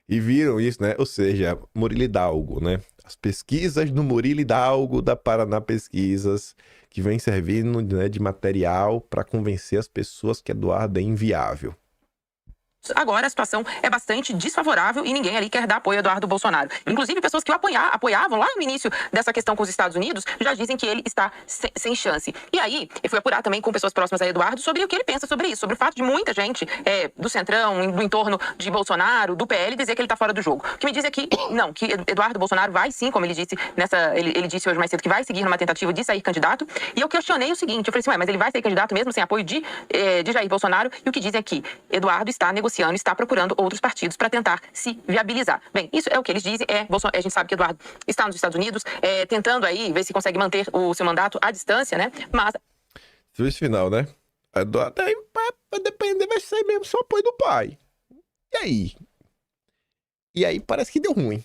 e viram isso, né? Ou seja, Murilo Hidalgo, né? As pesquisas do Murilo Hidalgo da Paraná Pesquisas, que vem servindo, né, de material para convencer as pessoas que Eduardo é inviável. Agora a situação é bastante desfavorável e ninguém ali quer dar apoio a Eduardo Bolsonaro. Inclusive, pessoas que o apoiavam lá no início dessa questão com os Estados Unidos já dizem que ele está sem chance. E aí, eu fui apurar também com pessoas próximas a Eduardo sobre o que ele pensa sobre isso, sobre o fato de muita gente do Centrão, do entorno de Bolsonaro, do PL, dizer que ele está fora do jogo. O que me diz é que, não, que Eduardo Bolsonaro vai sim, como ele disse, ele disse hoje mais cedo que vai seguir numa tentativa de sair candidato. E eu questionei o seguinte, eu falei assim, mas ele vai sair candidato mesmo sem apoio de Jair Bolsonaro? E o que dizem é que Eduardo está negociando, está procurando outros partidos para tentar se viabilizar. Bem, isso é o que eles dizem. A gente sabe que Eduardo está nos Estados Unidos, tentando aí ver se consegue manter o seu mandato à distância, né? Mas... Esse final, né? Eduardo, aí vai depender, vai ser mesmo só apoio do pai. E aí? E aí parece que deu ruim.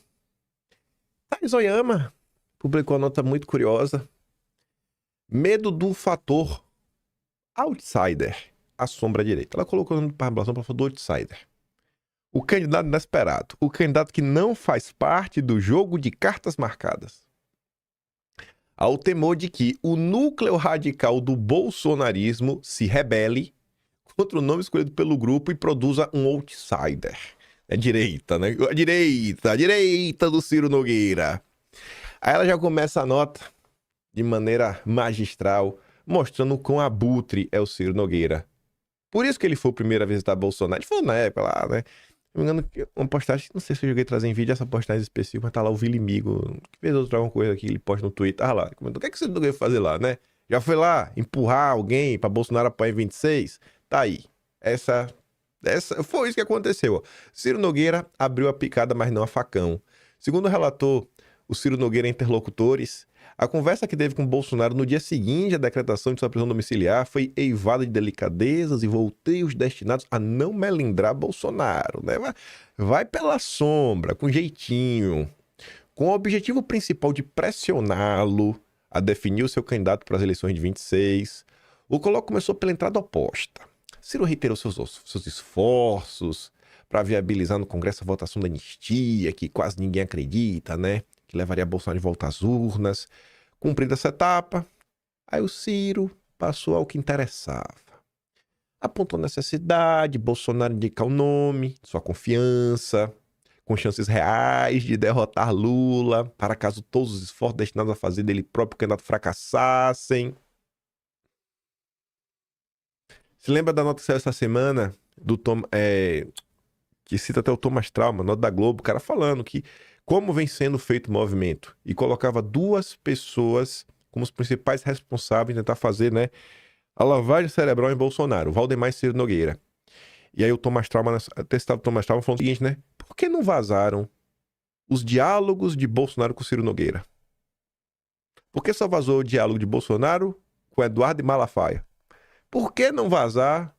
Thais Oyama publicou uma nota muito curiosa. Medo do fator outsider assombra a direita. Ela colocou o nome de população para falar do outsider. O candidato inesperado. O candidato que não faz parte do jogo de cartas marcadas. Há o temor de que o núcleo radical do bolsonarismo se rebele contra o nome escolhido pelo grupo e produza um outsider. É direita, né? A direita do Ciro Nogueira. Aí ela já começa a nota de maneira magistral, mostrando o quão abutre é o Ciro Nogueira. Por isso que ele foi o primeiro a visitar Bolsonaro. Ele falou na época lá, né? Se não me engano, uma postagem, não sei se eu joguei trazer em vídeo essa postagem específica, mas tá lá o Vilimigo, que fez outra coisa que ele posta no Twitter. Ah lá, comentou, o que é que você não veio fazer lá, né? Já foi lá empurrar alguém pra Bolsonaro apoiar em 26? Tá aí. Essa foi isso que aconteceu. Ó. Ciro Nogueira abriu a picada, mas não a facão. Segundo o relator, o Ciro Nogueira Interlocutores, a conversa que teve com Bolsonaro no dia seguinte à decretação de sua prisão domiciliar foi eivada de delicadezas e volteios destinados a não melindrar Bolsonaro, né? Vai pela sombra, com jeitinho, com o objetivo principal de pressioná-lo a definir o seu candidato para as eleições de 26. O coloco começou pela entrada oposta. Ciro reiterou seus esforços para viabilizar no Congresso a votação da anistia, que quase ninguém acredita, né? Que levaria Bolsonaro de volta às urnas. Cumprida essa etapa, aí o Ciro passou ao que interessava. Apontou necessidade, Bolsonaro indicar o nome, sua confiança, com chances reais de derrotar Lula, para caso todos os esforços destinados a fazer dele próprio candidato fracassassem. Se lembra da nota que saiu essa semana, do que cita até o Thomas Trauma, nota da Globo, o cara falando que como vem sendo feito o movimento, e colocava duas pessoas como os principais responsáveis em tentar fazer, né, a lavagem cerebral em Bolsonaro, o Valdemar e Ciro Nogueira. E aí o Thomas Trauma, testado o Thomas Trauma, falou o seguinte, né, por que não vazaram os diálogos de Bolsonaro com Ciro Nogueira? Por que só vazou o diálogo de Bolsonaro com Eduardo e Malafaia? Por que não vazar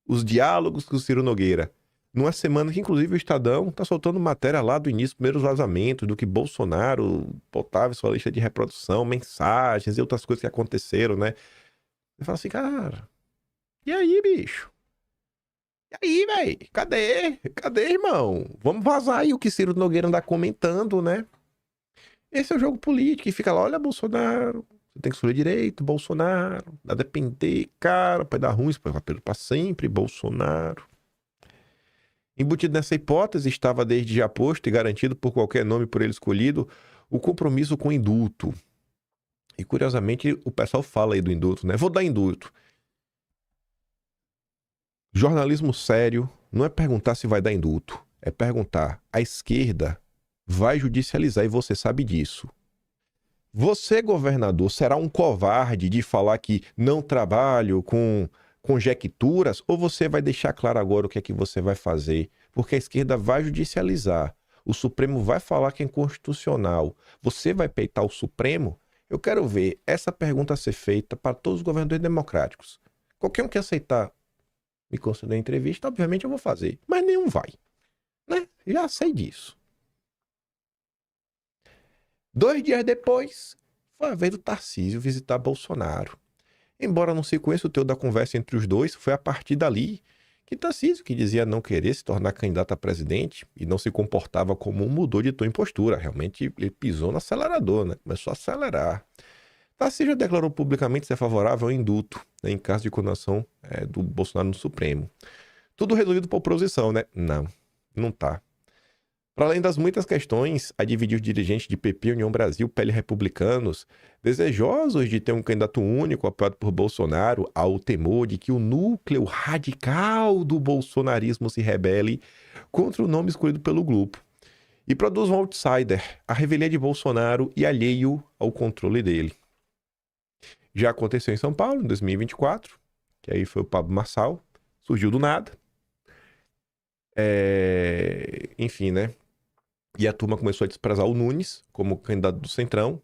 os diálogos com Ciro Nogueira? Numa semana que, inclusive, o Estadão tá soltando matéria lá do início, primeiros vazamentos, do que Bolsonaro botava em sua lista de reprodução, mensagens e outras coisas que aconteceram, né? Você fala assim, cara, e aí, bicho? E aí, velho? Cadê, irmão? Vamos vazar aí o que Ciro Nogueira anda comentando, né? Esse é o jogo político, e fica lá, olha, Bolsonaro, você tem que escolher direito, Bolsonaro, a depender, cara, vai dar ruim, isso vai pra sempre, Bolsonaro. Embutido nessa hipótese, estava desde já posto e garantido por qualquer nome por ele escolhido, o compromisso com o indulto. E curiosamente, o pessoal fala aí do indulto, né? Vou dar indulto. Jornalismo sério não é perguntar se vai dar indulto, é perguntar: a esquerda vai judicializar e você sabe disso. Você, governador, será um covarde de falar que não trabalho com conjecturas, ou você vai deixar claro agora o que é que você vai fazer? Porque a esquerda vai judicializar. O Supremo vai falar que é inconstitucional. Você vai peitar o Supremo? Eu quero ver essa pergunta ser feita para todos os governadores democráticos. Qualquer um que aceitar me conceder a entrevista, obviamente eu vou fazer. Mas nenhum vai. Né? Já sei disso. 2 dias depois, foi a vez do Tarcísio visitar Bolsonaro. Embora não se conheça o teor da conversa entre os dois, foi a partir dali que Tarcísio, que dizia não querer se tornar candidato a presidente e não se comportava como um, mudou de tom em postura. Realmente ele pisou no acelerador, né? Começou a acelerar. Tarcísio já declarou publicamente ser favorável ao indulto, né, em caso de condenação do Bolsonaro no Supremo. Tudo resolvido por oposição, né? Não tá. Para além das muitas questões a dividir os dirigentes de PP, União Brasil, PL Republicanos, desejosos de ter um candidato único apoiado por Bolsonaro, há o temor de que o núcleo radical do bolsonarismo se rebele contra o nome escolhido pelo grupo e produza um outsider, a revelia de Bolsonaro e alheio ao controle dele. Já aconteceu em São Paulo, em 2024, que aí foi o Pablo Marçal, surgiu do nada. Enfim, né? E a turma começou a desprezar o Nunes como candidato do Centrão.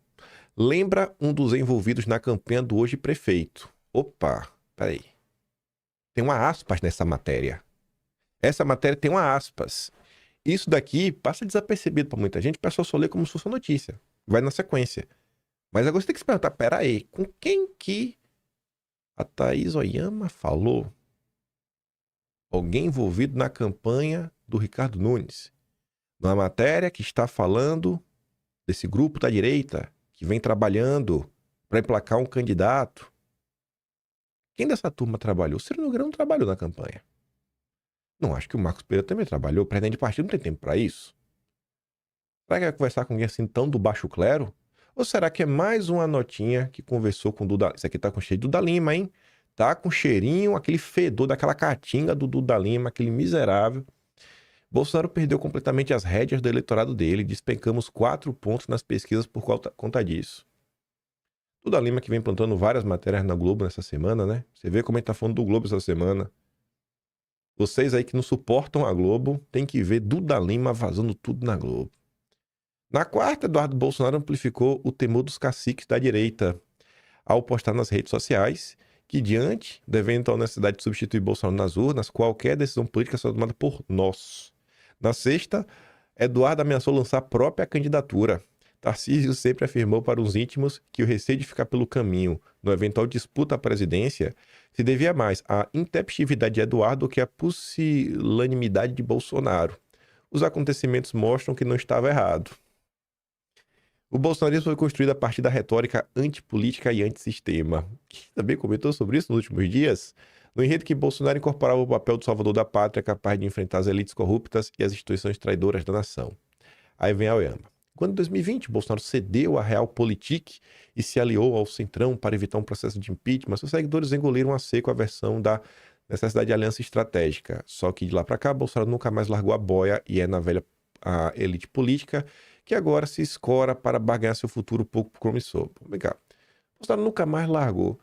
Lembra um dos envolvidos na campanha do hoje prefeito. Opa, peraí. Tem uma aspas nessa matéria. Essa matéria tem uma aspas. Isso daqui passa desapercebido para muita gente, o pessoal só lê como se fosse uma notícia. Vai na sequência. Mas agora você tem que se perguntar, peraí, com quem que a Thaís Oyama falou? Alguém envolvido na campanha do Ricardo Nunes. Numa matéria que está falando desse grupo da direita que vem trabalhando para emplacar um candidato. Quem dessa turma trabalhou? O Ciro Nogueira não trabalhou na campanha. Não acho que o Marcos Pereira também trabalhou. O presidente de partido não tem tempo para isso. Será que vai conversar com alguém assim tão do baixo clero? Ou será que é mais uma notinha que conversou com o Duda? Isso aqui tá com cheiro de Duda Lima, hein? Tá com cheirinho, aquele fedor daquela caatinga do Duda Lima, aquele miserável. Bolsonaro perdeu completamente as rédeas do eleitorado dele. Despencamos 4 pontos nas pesquisas por conta disso. Duda Lima que vem plantando várias matérias na Globo nessa semana, né? Você vê como ele tá falando do Globo essa semana. Vocês aí que não suportam a Globo, tem que ver Duda Lima vazando tudo na Globo. Na quarta, Eduardo Bolsonaro amplificou o temor dos caciques da direita ao postar nas redes sociais que, diante da eventual necessidade de substituir Bolsonaro nas urnas, qualquer decisão política será tomada por nós. Na sexta, Eduardo ameaçou lançar a própria candidatura. Tarcísio sempre afirmou para os íntimos que o receio de ficar pelo caminho no eventual disputa à presidência se devia mais à intempestividade de Eduardo do que à pusilanimidade de Bolsonaro. Os acontecimentos mostram que não estava errado. O bolsonarismo foi construído a partir da retórica antipolítica e antissistema. Quem também comentou sobre isso nos últimos dias? No enredo que Bolsonaro incorporava o papel do salvador da pátria, capaz de enfrentar as elites corruptas e as instituições traidoras da nação. Aí vem a Oyama. Quando em 2020 Bolsonaro cedeu à Realpolitik e se aliou ao Centrão para evitar um processo de impeachment, seus seguidores engoliram a seco a versão da necessidade de aliança estratégica. Só que de lá para cá, Bolsonaro nunca mais largou a boia e é na velha elite política que agora se escora para barganhar seu futuro pouco promissor. Vem cá. Bolsonaro nunca mais largou.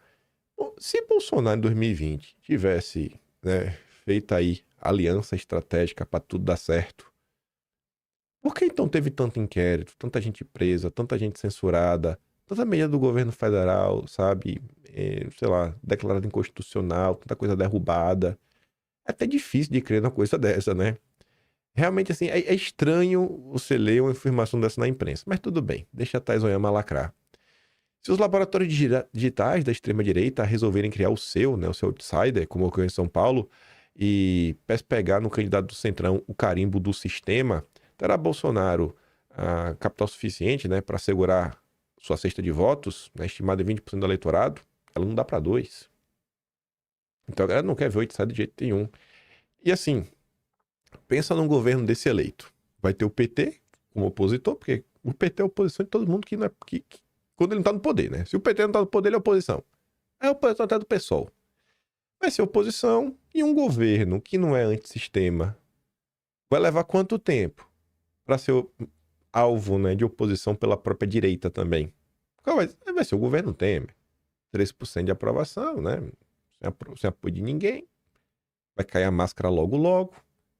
Bom, se Bolsonaro em 2020 tivesse feito aí aliança estratégica para tudo dar certo, por que então teve tanto inquérito, tanta gente presa, tanta gente censurada, tanta medida do governo federal, sabe, sei lá, declarada inconstitucional, tanta coisa derrubada? É até difícil de crer numa coisa dessa, né? Realmente, assim, é estranho você ler uma informação dessa na imprensa. Mas tudo bem, deixa a Thaís Oyama lacrar. Se os laboratórios digitais da extrema-direita resolverem criar o seu outsider, como ocorreu em São Paulo, e pegar no candidato do Centrão o carimbo do sistema, terá Bolsonaro capital suficiente, né, para assegurar sua cesta de votos, né, estimada em 20% do eleitorado. Ela não dá para 2%. Então a galera não quer ver o outsider de jeito nenhum. E assim, pensa num governo desse eleito. Vai ter o PT como opositor, porque o PT é oposição de todo mundo que não é... quando ele não tá no poder, né? Se o PT não tá no poder, ele é oposição. É oposição até do PSOL. Vai ser oposição e um governo que não é antissistema. vai levar quanto tempo para ser alvo, né, de oposição pela própria direita também? Qual vai ser o governo Temer. 3% de aprovação, né? Sem apoio de ninguém. Vai cair a máscara logo logo.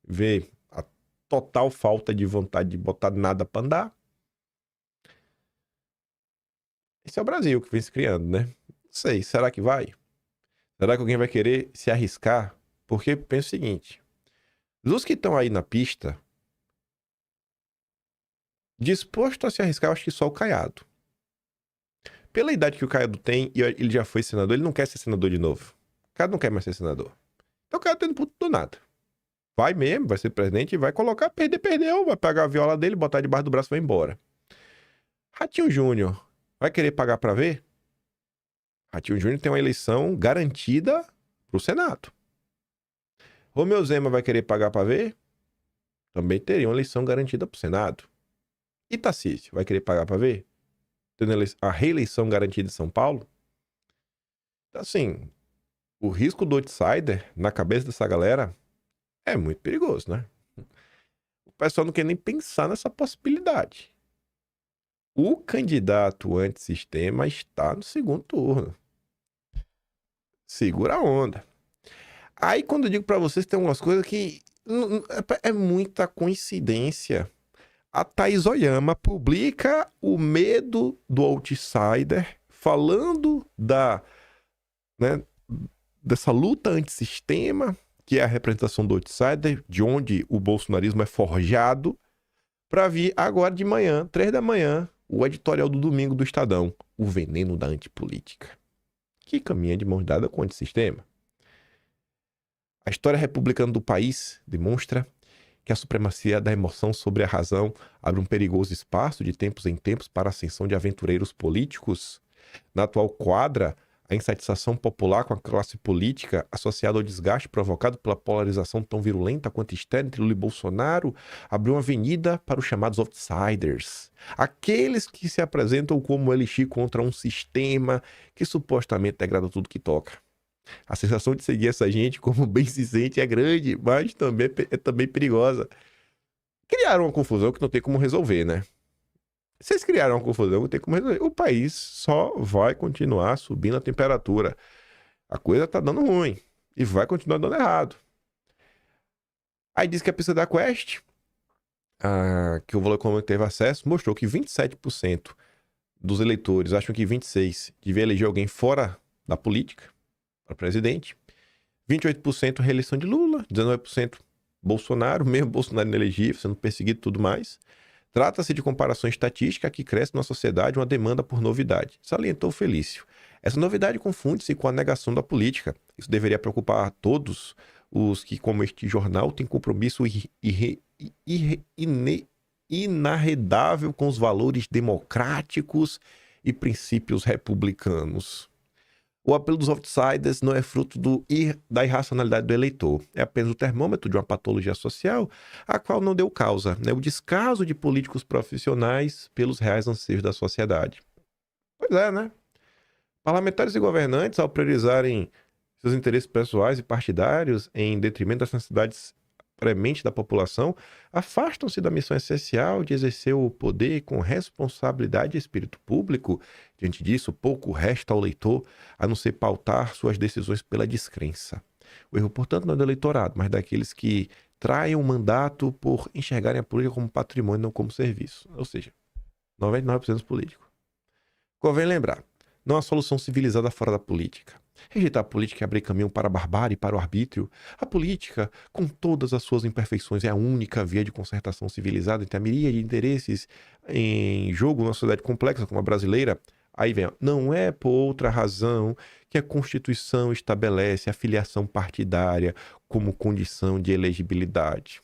Ver a total falta de vontade de botar nada para andar. Esse é o Brasil que vem se criando, né? Não sei, será que vai? Será que alguém vai querer se arriscar? Porque pensa o seguinte, dos que estão aí na pista, disposto a se arriscar, eu acho que só o Caiado. Pela idade que o Caiado tem, e ele já foi senador, ele não quer ser senador de novo. O Caiado não quer mais ser senador. Então o Caiado tá indo puto do nada. Vai mesmo, vai ser presidente e vai colocar, perdeu, vai pegar a viola dele, botar debaixo do braço e vai embora. Ratinho Júnior, vai querer pagar pra ver? Ratinho Júnior tem uma eleição garantida pro Senado. Romeu Zema vai querer pagar pra ver? Também teria uma eleição garantida pro Senado. E Tarcísio vai querer pagar pra ver? Tendo a reeleição garantida em São Paulo? Então, assim, o risco do outsider na cabeça dessa galera é muito perigoso, né? O pessoal não quer nem pensar nessa possibilidade. O candidato antissistema está no segundo turno. Segura a onda. Aí, quando eu digo pra vocês, tem umas coisas que é muita coincidência. A Thaís Oyama publica o medo do outsider, falando dessa luta antissistema, que é a representação do outsider, de onde o bolsonarismo é forjado, para vir agora de manhã, 3 da manhã, o editorial do domingo do Estadão, o veneno da antipolítica, que caminha de mãos dadas com o antissistema. A história republicana do país demonstra que a supremacia da emoção sobre a razão abre um perigoso espaço de tempos em tempos para a ascensão de aventureiros políticos. Na atual quadra, a insatisfação popular com a classe política, associada ao desgaste provocado pela polarização tão virulenta quanto externa entre Lula e Bolsonaro, abriu uma avenida para os chamados outsiders. Aqueles que se apresentam como elixir contra um sistema que supostamente degrada tudo que toca. A sensação de seguir essa gente como bem se sente é grande, mas também é também perigosa. Criaram uma confusão que não tem como resolver, né? Vocês criaram uma confusão que não tem como resolver. O país só vai continuar subindo a temperatura. A coisa tá dando ruim e vai continuar dando errado. Aí diz que a pesquisa da Quest, que o Valor Econômico teve acesso, mostrou que 27% dos eleitores acham que 26% devia eleger alguém fora da política, para presidente, 28% reeleição de Lula, 19% Bolsonaro, mesmo Bolsonaro inelegível, sendo perseguido e tudo mais. Trata-se de comparação estatística que cresce na sociedade uma demanda por novidade, salientou Felício. Essa novidade confunde-se com a negação da política. Isso deveria preocupar a todos os que, como este jornal, têm compromisso inarredável com os valores democráticos e princípios republicanos. O apelo dos outsiders não é fruto da irracionalidade do eleitor. É apenas o termômetro de uma patologia social a qual não deu causa, né? O descaso de políticos profissionais pelos reais anseios da sociedade. Pois é, né? Parlamentares e governantes, ao priorizarem seus interesses pessoais e partidários em detrimento das necessidades prementes da população, afastam-se da missão essencial de exercer o poder com responsabilidade e espírito público. Diante disso, pouco resta ao eleitor a não ser pautar suas decisões pela descrença. O erro, portanto, não é do eleitorado, mas daqueles que traem o mandato por enxergarem a política como patrimônio, não como serviço. Ou seja, 99% dos políticos. Convém lembrar, não há solução civilizada fora da política. Rejeitar a política é abrir caminho para a barbárie e para o arbítrio. A política, com todas as suas imperfeições, é a única via de concertação civilizada entre a miríade de interesses em jogo numa sociedade complexa como a brasileira. Aí vem, não é por outra razão que a Constituição estabelece a filiação partidária como condição de elegibilidade.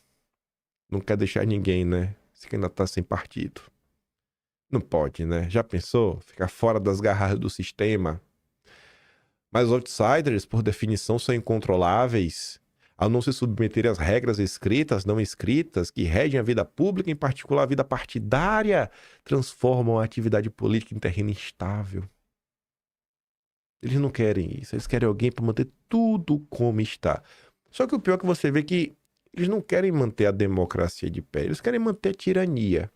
Não quer deixar ninguém, né? Se candidatar sem partido. Não pode, né? Já pensou? Ficar fora das garras do sistema. Mas os outsiders, por definição, são incontroláveis ao não se submeterem às regras escritas, não escritas, que regem a vida pública, em particular a vida partidária, transformam a atividade política em terreno instável. Eles não querem isso, eles querem alguém para manter tudo como está. Só que o pior é que você vê que Eles não querem manter a democracia de pé, eles querem manter a tirania.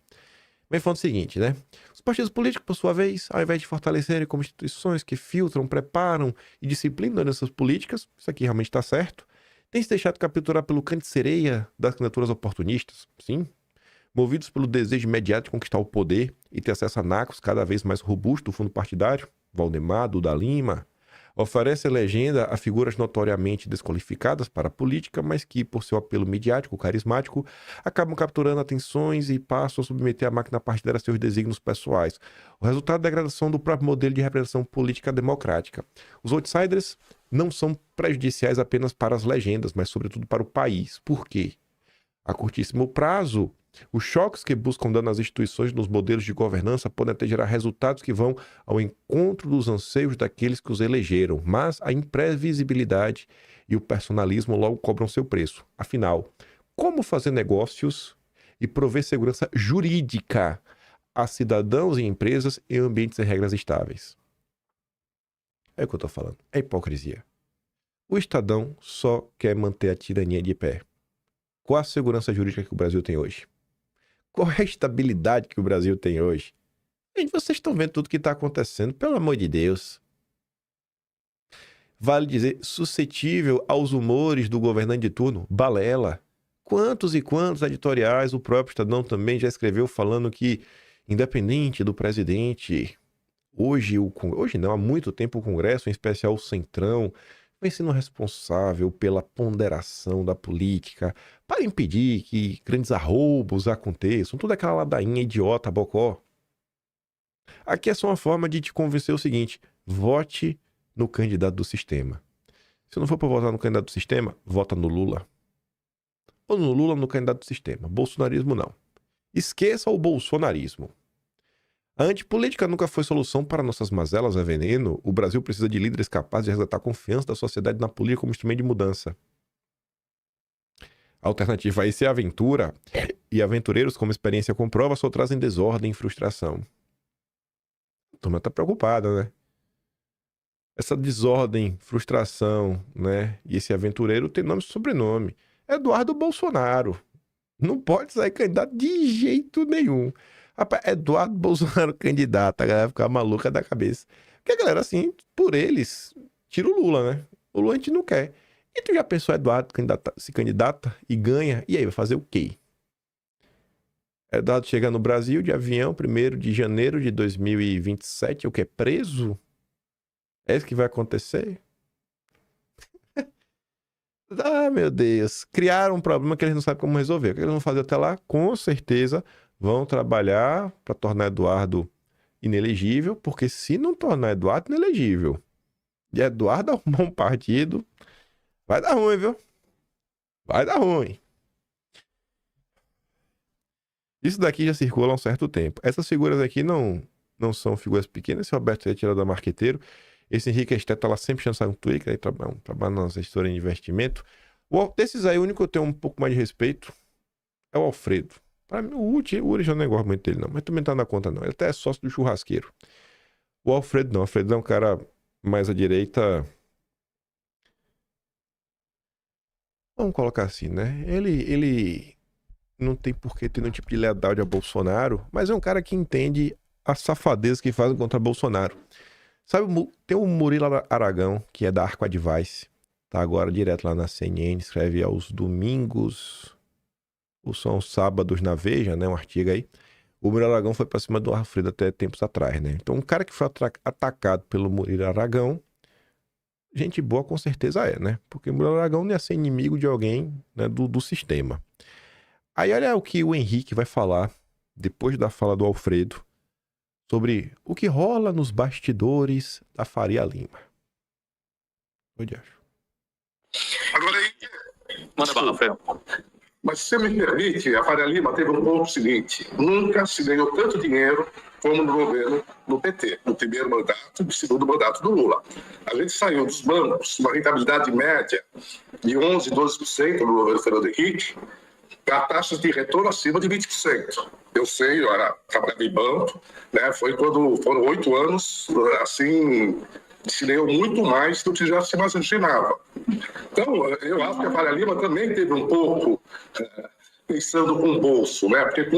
Vem falando o seguinte, né? Os partidos políticos, por sua vez, ao invés de fortalecerem como instituições que filtram, preparam e disciplinam essas políticas, isso aqui realmente está certo, tem se deixado capturar pelo canto de sereia das candidaturas oportunistas, sim, movidos pelo desejo imediato de conquistar o poder e ter acesso a nacos cada vez mais robustos do fundo partidário, Valdemar, Duda Lima, oferece legenda a figuras notoriamente desqualificadas para a política, mas que, por seu apelo midiático, carismático, acabam capturando atenções e passam a submeter a máquina partidária a seus desígnios pessoais. O resultado da degradação do próprio modelo de representação política democrática. Os outsiders não são prejudiciais apenas para as legendas, mas sobretudo para o país. Por quê? A curtíssimo prazo, os choques que buscam dar nas instituições nos modelos de governança podem até gerar resultados que vão ao encontro dos anseios daqueles que os elegeram, mas a imprevisibilidade e o personalismo logo cobram seu preço. Afinal, como fazer negócios e prover segurança jurídica a cidadãos e empresas em ambientes e regras estáveis? É o que eu estou falando, é hipocrisia. O Estadão só quer manter a tirania de pé. Qual a segurança jurídica que o Brasil tem hoje? Qual é a estabilidade que o Brasil tem hoje? Gente, vocês estão vendo tudo que está acontecendo, pelo amor de Deus. Vale dizer, suscetível aos humores do governante de turno, balela. Quantos e quantos editoriais o próprio Estadão também já escreveu falando que, independente do presidente, hoje não, há muito tempo o Congresso, em especial o Centrão, vem sendo responsável pela ponderação da política para impedir que grandes arroubos aconteçam, toda aquela ladainha idiota, bocó. Aqui é só uma forma de te convencer o seguinte: vote no candidato do sistema. Se não for para votar no candidato do sistema, vota no Lula. Ou no Lula ou no candidato do sistema. Bolsonarismo não. Esqueça o bolsonarismo. A antipolítica nunca foi solução para nossas mazelas, é veneno. O Brasil precisa de líderes capazes de resgatar a confiança da sociedade na política como instrumento de mudança. A alternativa a isso é aventura, e aventureiros, como a experiência comprova, só trazem desordem e frustração. A turma tá preocupada, né? Essa desordem, frustração, né? E esse aventureiro tem nome e sobrenome. Eduardo Bolsonaro. Não pode sair candidato de jeito nenhum. Rapaz, Eduardo Bolsonaro candidato, a galera ficar maluca da cabeça. Porque a galera, assim, por eles, tira o Lula, né? O Lula a gente não quer. E tu já pensou, Eduardo se candidata e ganha? E aí, vai fazer o quê? Eduardo chega no Brasil de avião, 1º de janeiro de 2027, o que? Preso? É isso que vai acontecer? Ah, meu Deus. Criaram um problema que eles não sabem como resolver. O que eles vão fazer até lá? Com certeza vão trabalhar para tornar Eduardo inelegível, porque se não tornar Eduardo inelegível e Eduardo arrumar um partido, vai dar ruim, viu? Vai dar ruim. Isso daqui já circula há um certo tempo. Essas figuras aqui não são figuras pequenas. Esse Roberto é tirado da Marqueteiro. Esse Henrique Esteta tá lá sempre chance no Twitter, aí trabalha na assessoria de investimento. Desses aí, o único que eu tenho um pouco mais de respeito é o Alfredo. Pra mim, o Uri já não gosto muito dele, não. Mas também tá na conta, não. Ele até é sócio do churrasqueiro. O Alfredo não. O Alfredo é um cara mais à direita. Vamos colocar assim, né? Ele não tem por que ter nenhum tipo de lealdade a Bolsonaro, mas é um cara que entende as safadezas que fazem contra Bolsonaro. Sabe, tem o Murilo Aragão, que é da Arco Advice. Tá agora direto lá na CNN, escreve aos domingos, ou são aos sábados na Veja, né? Um artigo aí. O Murilo Aragão foi pra cima do Alfredo até tempos atrás, né? Então, um cara que foi atacado pelo Murilo Aragão, gente boa com certeza é, né? Porque o Murilo Aragão não ia ser inimigo de alguém, né, do sistema. Aí olha o que o Henrique vai falar, depois da fala do Alfredo, sobre o que rola nos bastidores da Faria Lima. Onde acho? Agora aí... Manda bala, Alfredo. Mas se você me permite, a Faria Lima teve um ponto seguinte: nunca se ganhou tanto dinheiro como no governo do PT, no primeiro mandato e no segundo mandato do Lula. A gente saiu dos bancos, uma rentabilidade média de 11%, 12% no governo Fernando Henrique, a taxas de retorno acima de 20%. Eu sei, eu trabalhava em banco, né? Foi quando foram 8 anos, assim, se ganhou muito mais do que já se imaginava. Então, eu acho que a Faria Lima também teve um pouco pensando com o bolso, né? Porque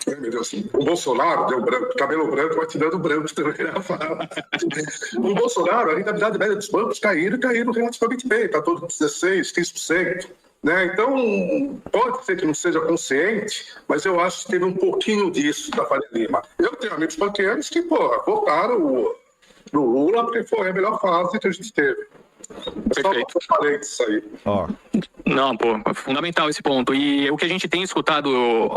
meu Deus, assim, o Bolsonaro deu branco, cabelo branco vai te dando branco também na fala. O Bolsonaro, a rentabilidade média dos bancos caíram relativamente bem, está todo 16%, 15%. Né? Então, pode ser que não seja consciente, mas eu acho que teve um pouquinho disso da Faria Lima. Eu tenho amigos banqueiros que, votaram no Lula porque foi a melhor fase que a gente teve. Perfeito. Só falei disso aí. Não, fundamental esse ponto. E o que a gente tem escutado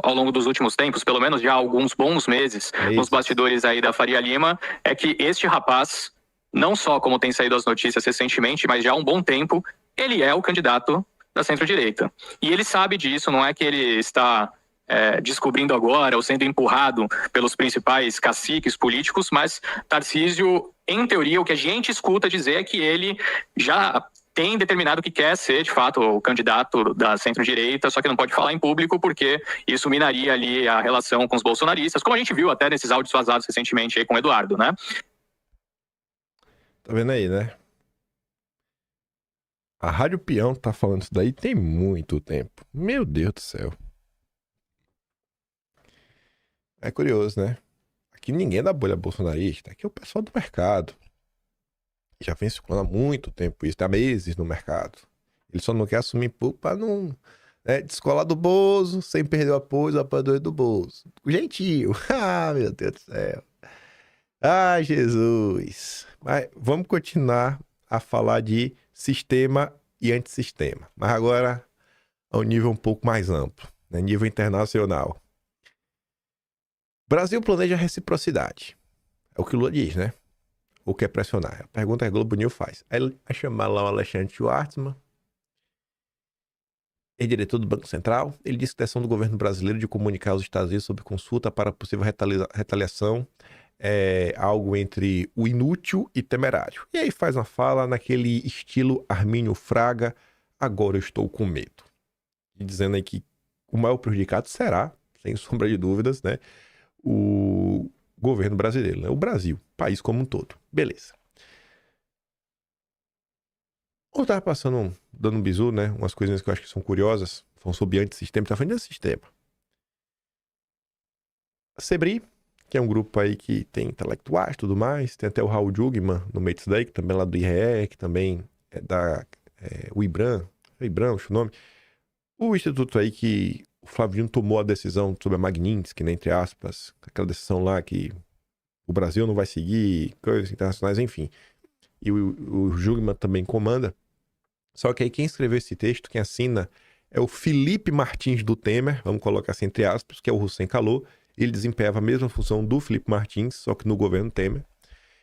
ao longo dos últimos tempos, pelo menos já há alguns bons meses, nos bastidores aí da Faria Lima, é que este rapaz, não só como tem saído as notícias recentemente, mas já há um bom tempo, ele é o candidato da centro-direita. E ele sabe disso, não é que ele está descobrindo agora ou sendo empurrado pelos principais caciques políticos, mas Tarcísio, em teoria, o que a gente escuta dizer é que ele já tem determinado que quer ser, de fato, o candidato da centro-direita, só que não pode falar em público porque isso minaria ali a relação com os bolsonaristas, como a gente viu até nesses áudios vazados recentemente aí com o Eduardo, né? Tá vendo aí, né? A Rádio Peão tá falando isso daí tem muito tempo. Meu Deus do céu. É curioso, né? Aqui ninguém é da bolha bolsonarista. Aqui é o pessoal do mercado. Já vem circulando há muito tempo isso. Há meses no mercado. Ele só não quer assumir público pra não descolar do Bozo, sem perder o apoiador do Bozo. Gentil. Ah, meu Deus do céu. Ai, Jesus. Mas vamos continuar a falar de sistema e antissistema. Mas agora a um nível um pouco mais amplo, né? Nível internacional. O Brasil planeja reciprocidade. É o que o Lula diz, né? Ou quer pressionar. A pergunta que a Globo News faz. Aí ele vai chamar lá o Alexandre Schwartzman, diretor do Banco Central. Ele disse que a decisão do governo brasileiro de comunicar aos Estados Unidos sobre consulta para possível retaliação é algo entre o inútil e temerário. E aí faz uma fala naquele estilo Armínio Fraga, agora eu estou com medo. E dizendo aí que o maior prejudicado será, sem sombra de dúvidas, né, o governo brasileiro, né, o Brasil, país como um todo. Beleza. Eu estava passando, dando um bizu, né, umas coisinhas que eu acho que são curiosas, falando sobre antissistema, tá falando de antissistema. A Sebri, que é um grupo aí que tem intelectuais e tudo mais. Tem até o Raul Jugman no meio disso daí, que também é lá do IRE, que também é da o IBRAM, acho o nome. O instituto aí que o Flavinho tomou a decisão sobre a Magnitsky, né, entre aspas, aquela decisão lá que o Brasil não vai seguir, coisas internacionais, enfim. E o Jugman também comanda. Só que aí quem escreveu esse texto, quem assina, é o Felipe Martins do Temer, vamos colocar assim entre aspas, que é o Hussein Kalou. Ele desempenhava a mesma função do Felipe Martins, só que no governo Temer.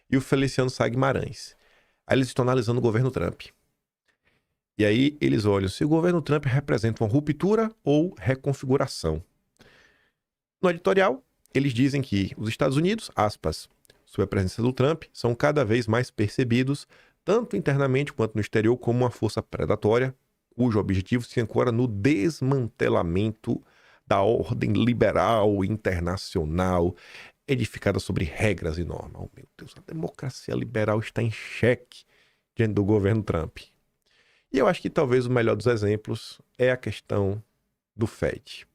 E o Feliciano Sá Guimarães. Aí eles estão analisando o governo Trump. E aí eles olham se o governo Trump representa uma ruptura ou reconfiguração. No editorial, eles dizem que os Estados Unidos, aspas, sob a presença do Trump, são cada vez mais percebidos, tanto internamente quanto no exterior, como uma força predatória, cujo objetivo se ancora no desmantelamento da ordem liberal internacional, edificada sobre regras e normas. Oh, meu Deus, a democracia liberal está em xeque diante do governo Trump. E eu acho que talvez o melhor dos exemplos é a questão do Fed.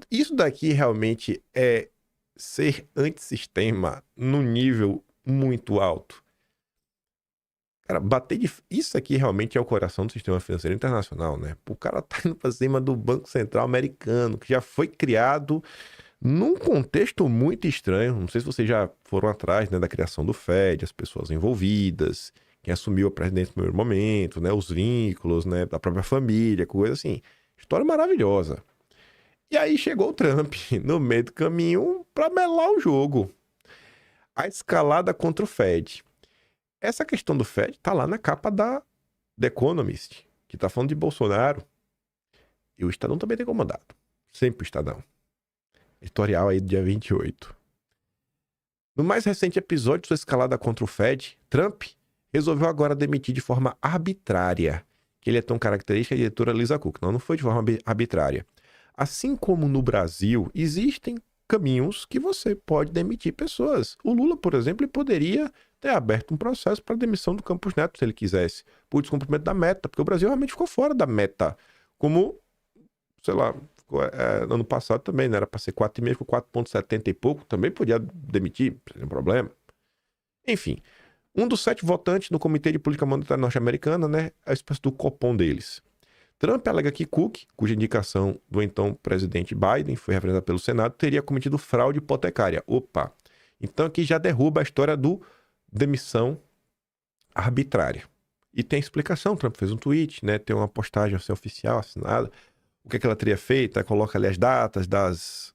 Isso daqui realmente é ser antissistema num nível muito alto. Cara, isso aqui realmente é o coração do sistema financeiro internacional, né? O cara tá indo pra cima do Banco Central americano, que já foi criado num contexto muito estranho. Não sei se vocês já foram atrás, né, da criação do Fed, as pessoas envolvidas, quem assumiu a presidência no primeiro momento, né, os vínculos, né, da própria família, coisa assim. História maravilhosa. E aí chegou o Trump no meio do caminho para melar o jogo. A escalada contra o Fed. Essa questão do Fed tá lá na capa da The Economist, que tá falando de Bolsonaro. E o Estadão também tem comandado. Sempre o Estadão. Editorial aí do dia 28. No mais recente episódio de sua escalada contra o Fed, Trump resolveu agora demitir de forma arbitrária, que ele é tão característica da diretora Lisa Cook. Não foi de forma arbitrária. Assim como no Brasil, existem caminhos que você pode demitir pessoas. O Lula, por exemplo, ele poderia ter aberto um processo para demissão do Campos Neto, se ele quisesse, por descumprimento da meta, porque o Brasil realmente ficou fora da meta. Como, sei lá, ano passado também, né? Era para ser 4,5, ficou 4,70 e pouco, também podia demitir, sem problema. Enfim, um dos 7 votantes no Comitê de Política Monetária Norte-Americana, né, é a espécie do copom deles. Trump alega que Cook, cuja indicação do então presidente Biden foi representada pelo Senado, teria cometido fraude hipotecária. Opa! Então aqui já derruba a história do demissão arbitrária. E tem explicação, Trump fez um tweet, né, tem uma postagem assim, oficial assinada. O que é que ela teria feito? Ela coloca ali as datas das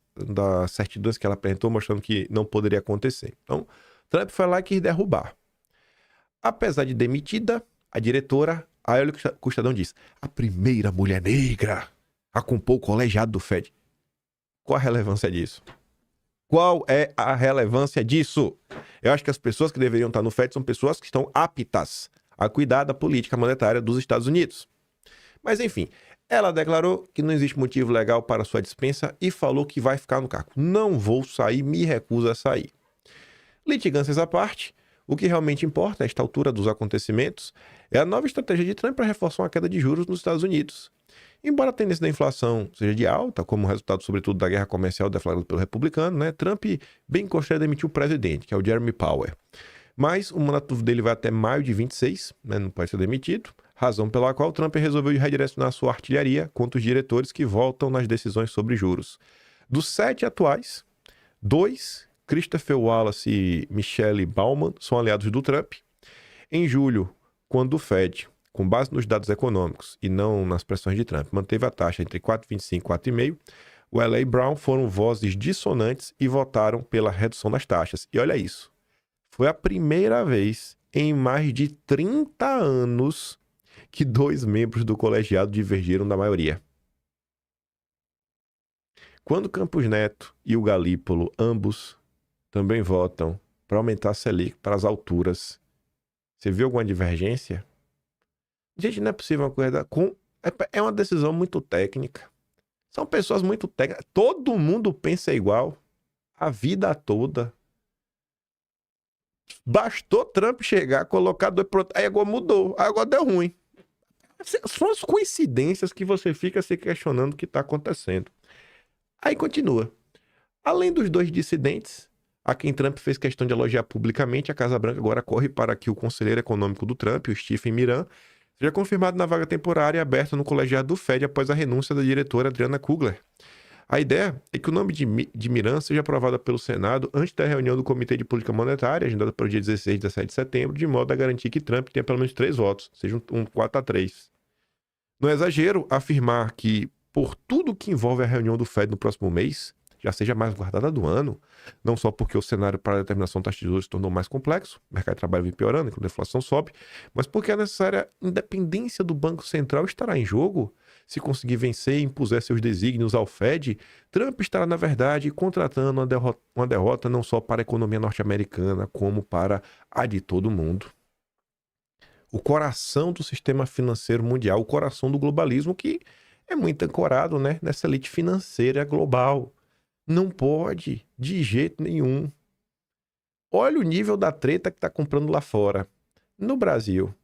certidões que ela apresentou, mostrando que não poderia acontecer. Então, Trump foi lá e quis derrubar. Apesar de demitida, a diretora, aí olha o que o Estadão diz, a primeira mulher negra a compor o colegiado do Fed. Qual a relevância disso? Qual é a relevância disso? Eu acho que as pessoas que deveriam estar no Fed são pessoas que estão aptas a cuidar da política monetária dos Estados Unidos. Mas enfim, ela declarou que não existe motivo legal para sua dispensa e falou que vai ficar no cargo. Não vou sair, me recuso a sair. Litigâncias à parte, o que realmente importa, a esta altura dos acontecimentos, é a nova estratégia de Trump para reforçar uma queda de juros nos Estados Unidos. Embora a tendência da inflação seja de alta, como resultado sobretudo da guerra comercial deflagrada pelo republicano, né, Trump bem gostaria de demitir o presidente, que é o Jeremy Powell. Mas o mandato dele vai até maio de 26, né, não pode ser demitido, razão pela qual Trump resolveu redirecionar sua artilharia contra os diretores que votam nas decisões sobre juros. Dos 7 atuais, 2, Christopher Wallace e Michelle Baumann, são aliados do Trump. Em julho, quando o Fed, com base nos dados econômicos e não nas pressões de Trump, manteve a taxa entre 4,25 e 4,5, o L.A. e Brown foram vozes dissonantes e votaram pela redução das taxas. E olha isso, foi a primeira vez em mais de 30 anos que 2 membros do colegiado divergiram da maioria. Quando Campos Neto e o Galípolo, ambos, também votam para aumentar a Selic para as alturas, você viu alguma divergência? Gente, não é possível uma coisa... É uma decisão muito técnica. São pessoas muito técnicas. Todo mundo pensa igual. A vida toda. Bastou Trump chegar, colocar 2 pronto. Aí agora mudou. Aí agora deu ruim. São as coincidências que você fica se questionando o que está acontecendo. Aí continua. Além dos 2 dissidentes, a quem Trump fez questão de elogiar publicamente, a Casa Branca agora corre para que o conselheiro econômico do Trump, o Stephen Miran, seja confirmado na vaga temporária aberta no colegiado do Fed após a renúncia da diretora Adriana Kugler. A ideia é que o nome de Miran seja aprovado pelo Senado antes da reunião do Comitê de Política Monetária, agendada para o dia 16 e 17 de setembro, de modo a garantir que Trump tenha pelo menos 3 votos, seja um 4-3. Não é exagero afirmar que, por tudo que envolve a reunião do Fed no próximo mês, já seja mais guardada do ano, não só porque o cenário para a determinação das taxas de juros se tornou mais complexo, o mercado de trabalho vem piorando enquanto a inflação sobe, mas porque a necessária independência do Banco Central estará em jogo. Se conseguir vencer e impuser seus desígnios ao Fed, Trump estará, na verdade, contratando uma derrota não só para a economia norte-americana, como para a de todo mundo. O coração do sistema financeiro mundial, o coração do globalismo, que é muito ancorado, né, nessa elite financeira global. Não pode, de jeito nenhum. Olha o nível da treta que está comprando lá fora. No Brasil,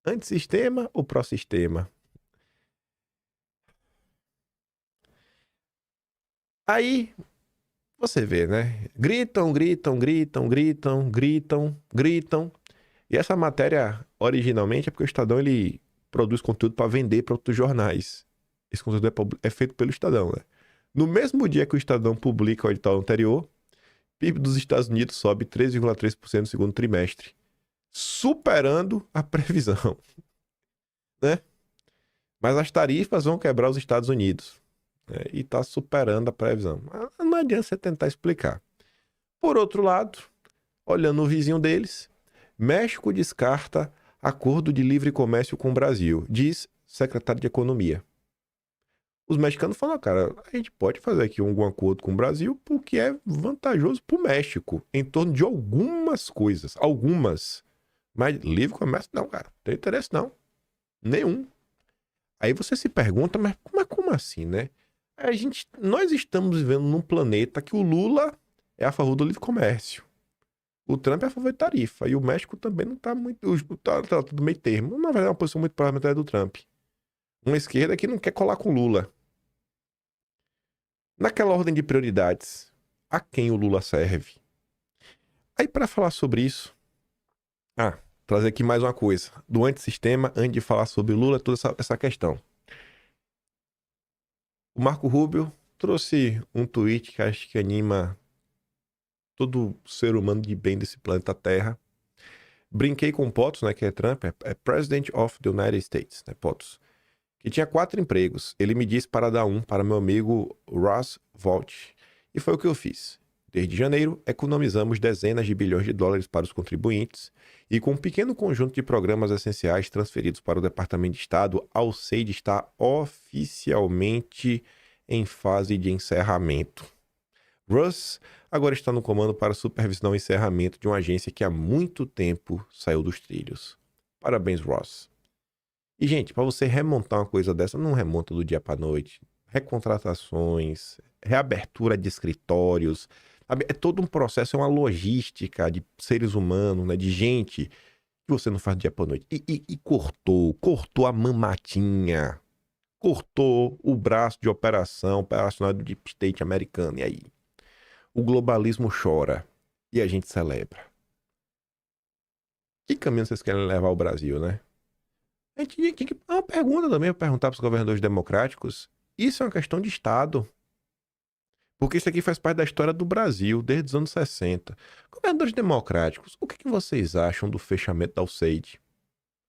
antissistema ou pró-sistema? Aí, você vê, né? Gritam. E essa matéria, originalmente, é porque o Estadão ele produz conteúdo para vender para outros jornais. Esse conteúdo é feito pelo Estadão, né? No mesmo dia que o Estadão publica o edital anterior, PIB dos Estados Unidos sobe 3,3% no segundo trimestre, superando a previsão, né? Mas as tarifas vão quebrar os Estados Unidos, né? E está superando a previsão. Não adianta você tentar explicar. Por outro lado, olhando o vizinho deles, México descarta acordo de livre comércio com o Brasil, diz secretário de Economia. Os mexicanos falam, cara, a gente pode fazer aqui algum acordo com o Brasil porque é vantajoso para o México em torno de algumas coisas. Algumas. Mas livre comércio não, cara. Não tem interesse não. Nenhum. Aí você se pergunta, mas como assim, né? Nós estamos vivendo num planeta que o Lula é a favor do livre comércio. O Trump é a favor de tarifa. E o México também não está muito... Tá do meio termo. Na verdade, é uma posição muito parlamentar do Trump. Uma esquerda que não quer colar com o Lula. Naquela ordem de prioridades, a quem o Lula serve? Aí, para falar sobre isso... trazer aqui mais uma coisa. Do antissistema, antes de falar sobre o Lula, toda essa questão. O Marco Rubio trouxe um tweet que acho que anima todo ser humano de bem desse planeta Terra. Brinquei com o POTUS, né, que é Trump, é President of the United States, né, POTUS, que tinha 4 empregos. Ele me disse para dar um para meu amigo Ross Vought. E foi o que eu fiz. Desde janeiro, economizamos dezenas de bilhões de dólares para os contribuintes e com um pequeno conjunto de programas essenciais transferidos para o Departamento de Estado, a USAID está oficialmente em fase de encerramento. Russ agora está no comando para supervisionar o encerramento de uma agência que há muito tempo saiu dos trilhos. Parabéns, Ross. E, gente, para você remontar uma coisa dessa, não remonta do dia para a noite. Recontratações, reabertura de escritórios... É todo um processo, é uma logística de seres humanos, né, de gente que você não faz do dia para noite. E cortou a mamatinha, cortou o braço de operacional do Deep State americano. E aí? O globalismo chora e a gente celebra. Que caminho vocês querem levar ao Brasil, né? A gente tinha que... Uma pergunta também para perguntar para os governadores democráticos. Isso é uma questão de Estado. Porque isso aqui faz parte da história do Brasil, desde os anos 60. Governadores democráticos, o que vocês acham do fechamento da USAID?